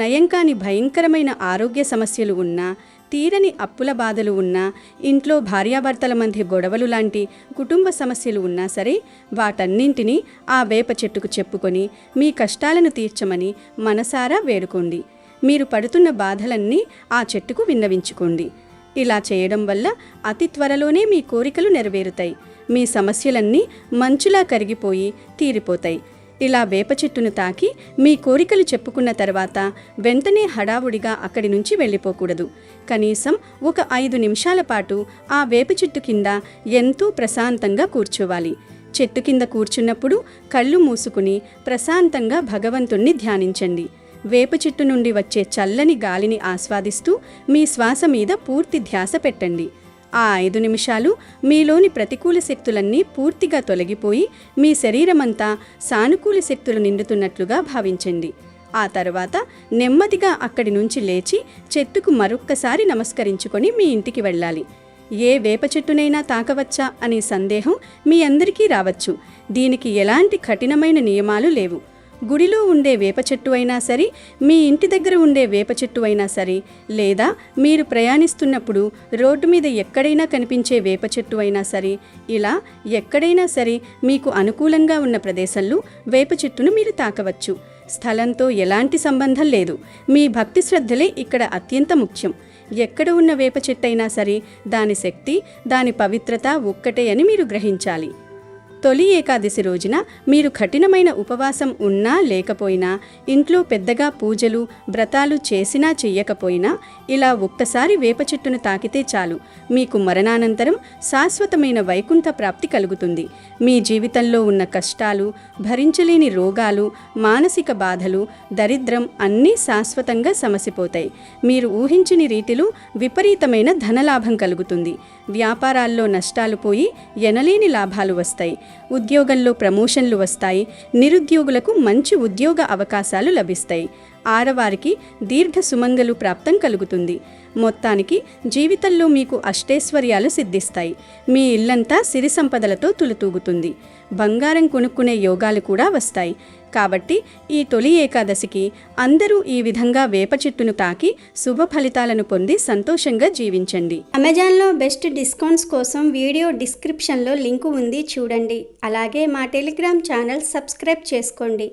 Speaker 2: నయంకాని భయంకరమైన ఆరోగ్య సమస్యలు ఉన్నా, తీరని అప్పుల బాధలు ఉన్నా, ఇంట్లో భార్యాభర్తల మధ్య గొడవలు లాంటి కుటుంబ సమస్యలు ఉన్నా సరే వాటన్నింటినీ ఆ వేప చెట్టుకు చెప్పుకొని మీ కష్టాలను తీర్చమని మనసారా వేడుకోండి. మీరు పడుతున్న బాధలన్నీ ఆ చెట్టుకు విన్నవించుకోండి. ఇలా చేయడం వల్ల అతి త్వరలోనే మీ కోరికలు నెరవేరుతాయి. మీ సమస్యలన్నీ మంచులా కరిగిపోయి తీరిపోతాయి. ఇలా వేప చెట్టును తాకి మీ కోరికలు చెప్పుకున్న తర్వాత వెంటనే హడావుడిగా అక్కడి నుంచి వెళ్ళిపోకూడదు. కనీసం ఒక 5 నిమిషాల పాటు ఆ వేప చెట్టు కింద ఎంతో ప్రశాంతంగా కూర్చోవాలి. చెట్టు కింద కూర్చున్నప్పుడు కళ్ళు మూసుకుని ప్రశాంతంగా భగవంతుణ్ణి ధ్యానించండి. వేప చెట్టు నుండి వచ్చే చల్లని గాలిని ఆస్వాదిస్తూ మీ శ్వాస మీద పూర్తి ధ్యాస పెట్టండి. ఆ 5 నిమిషాలు మీలోని ప్రతికూల శక్తులన్నీ పూర్తిగా తొలగిపోయి మీ శరీరమంతా సానుకూల శక్తులు నిండుతున్నట్లుగా భావించండి. ఆ తర్వాత నెమ్మదిగా అక్కడి నుంచి లేచి చెట్టుకు మరొక్కసారి నమస్కరించుకొని మీ ఇంటికి వెళ్ళాలి. ఏ వేప చెట్టునైనా తాకవచ్చా అనే సందేహం మీ అందరికీ రావచ్చు. దీనికి ఎలాంటి కఠినమైన నియమాలు లేవు. గుడిలో ఉండే వేప చెట్టు అయినా సరే, మీ ఇంటి దగ్గర ఉండే వేప చెట్టు అయినా సరే, లేదా మీరు ప్రయాణిస్తున్నప్పుడు రోడ్డు మీద ఎక్కడైనా కనిపించే వేప చెట్టు అయినా సరే, ఇలా ఎక్కడైనా సరే మీకు అనుకూలంగా ఉన్న ప్రదేశంలో వేప చెట్టును మీరు తాకవచ్చు. స్థలంతో ఎలాంటి సంబంధం లేదు. మీ భక్తి శ్రద్ధలే ఇక్కడ అత్యంత ముఖ్యం. ఎక్కడ ఉన్న వేప చెట్టు అయినా సరే దాని శక్తి, దాని పవిత్రత ఒక్కటే అని మీరు గ్రహించాలి. తొలి ఏకాదశి రోజున మీరు కఠినమైన ఉపవాసం ఉన్నా లేకపోయినా, ఇంట్లో పెద్దగా పూజలు వ్రతాలు చేసినా చెయ్యకపోయినా ఇలా ఒక్కసారి వేప చెట్టును తాకితే చాలు, మీకు మరణానంతరం శాశ్వతమైన వైకుంఠ ప్రాప్తి కలుగుతుంది. మీ జీవితంలో ఉన్న కష్టాలు, భరించలేని రోగాలు, మానసిక బాధలు, దరిద్రం అన్నీ శాశ్వతంగా సమసిపోతాయి. మీరు ఊహించని రీతిలో విపరీతమైన ధనలాభం కలుగుతుంది. వ్యాపారాల్లో నష్టాలు పోయి ఎనలేని లాభాలు వస్తాయి. ఉద్యోగంలో ప్రమోషన్లు వస్తాయి. నిరుద్యోగులకు మంచి ఉద్యోగ అవకాశాలు లభిస్తాయి. ఆడవారికి దీర్ఘ సుమంగలు ప్రాప్తం కలుగుతుంది. మొత్తానికి జీవితంలో మీకు అష్టైశ్వర్యాలు సిద్ధిస్తాయి. మీ ఇల్లంతా సిరి సంపదలతో తులుతూగుతుంది. బంగారం కొనుక్కునే యోగాలు కూడా వస్తాయి. కాబట్టి ఈ తొలి ఏకాదశికి అందరూ ఈ విధంగా వేప చెట్టును తాకి శుభ ఫలితాలను పొంది సంతోషంగా జీవించండి.
Speaker 3: అమెజాన్లో బెస్ట్ డిస్కౌంట్స్ కోసం వీడియో డిస్క్రిప్షన్లో లింకు ఉంది, చూడండి. అలాగే మా టెలిగ్రామ్ ఛానల్ సబ్స్క్రైబ్ చేసుకోండి.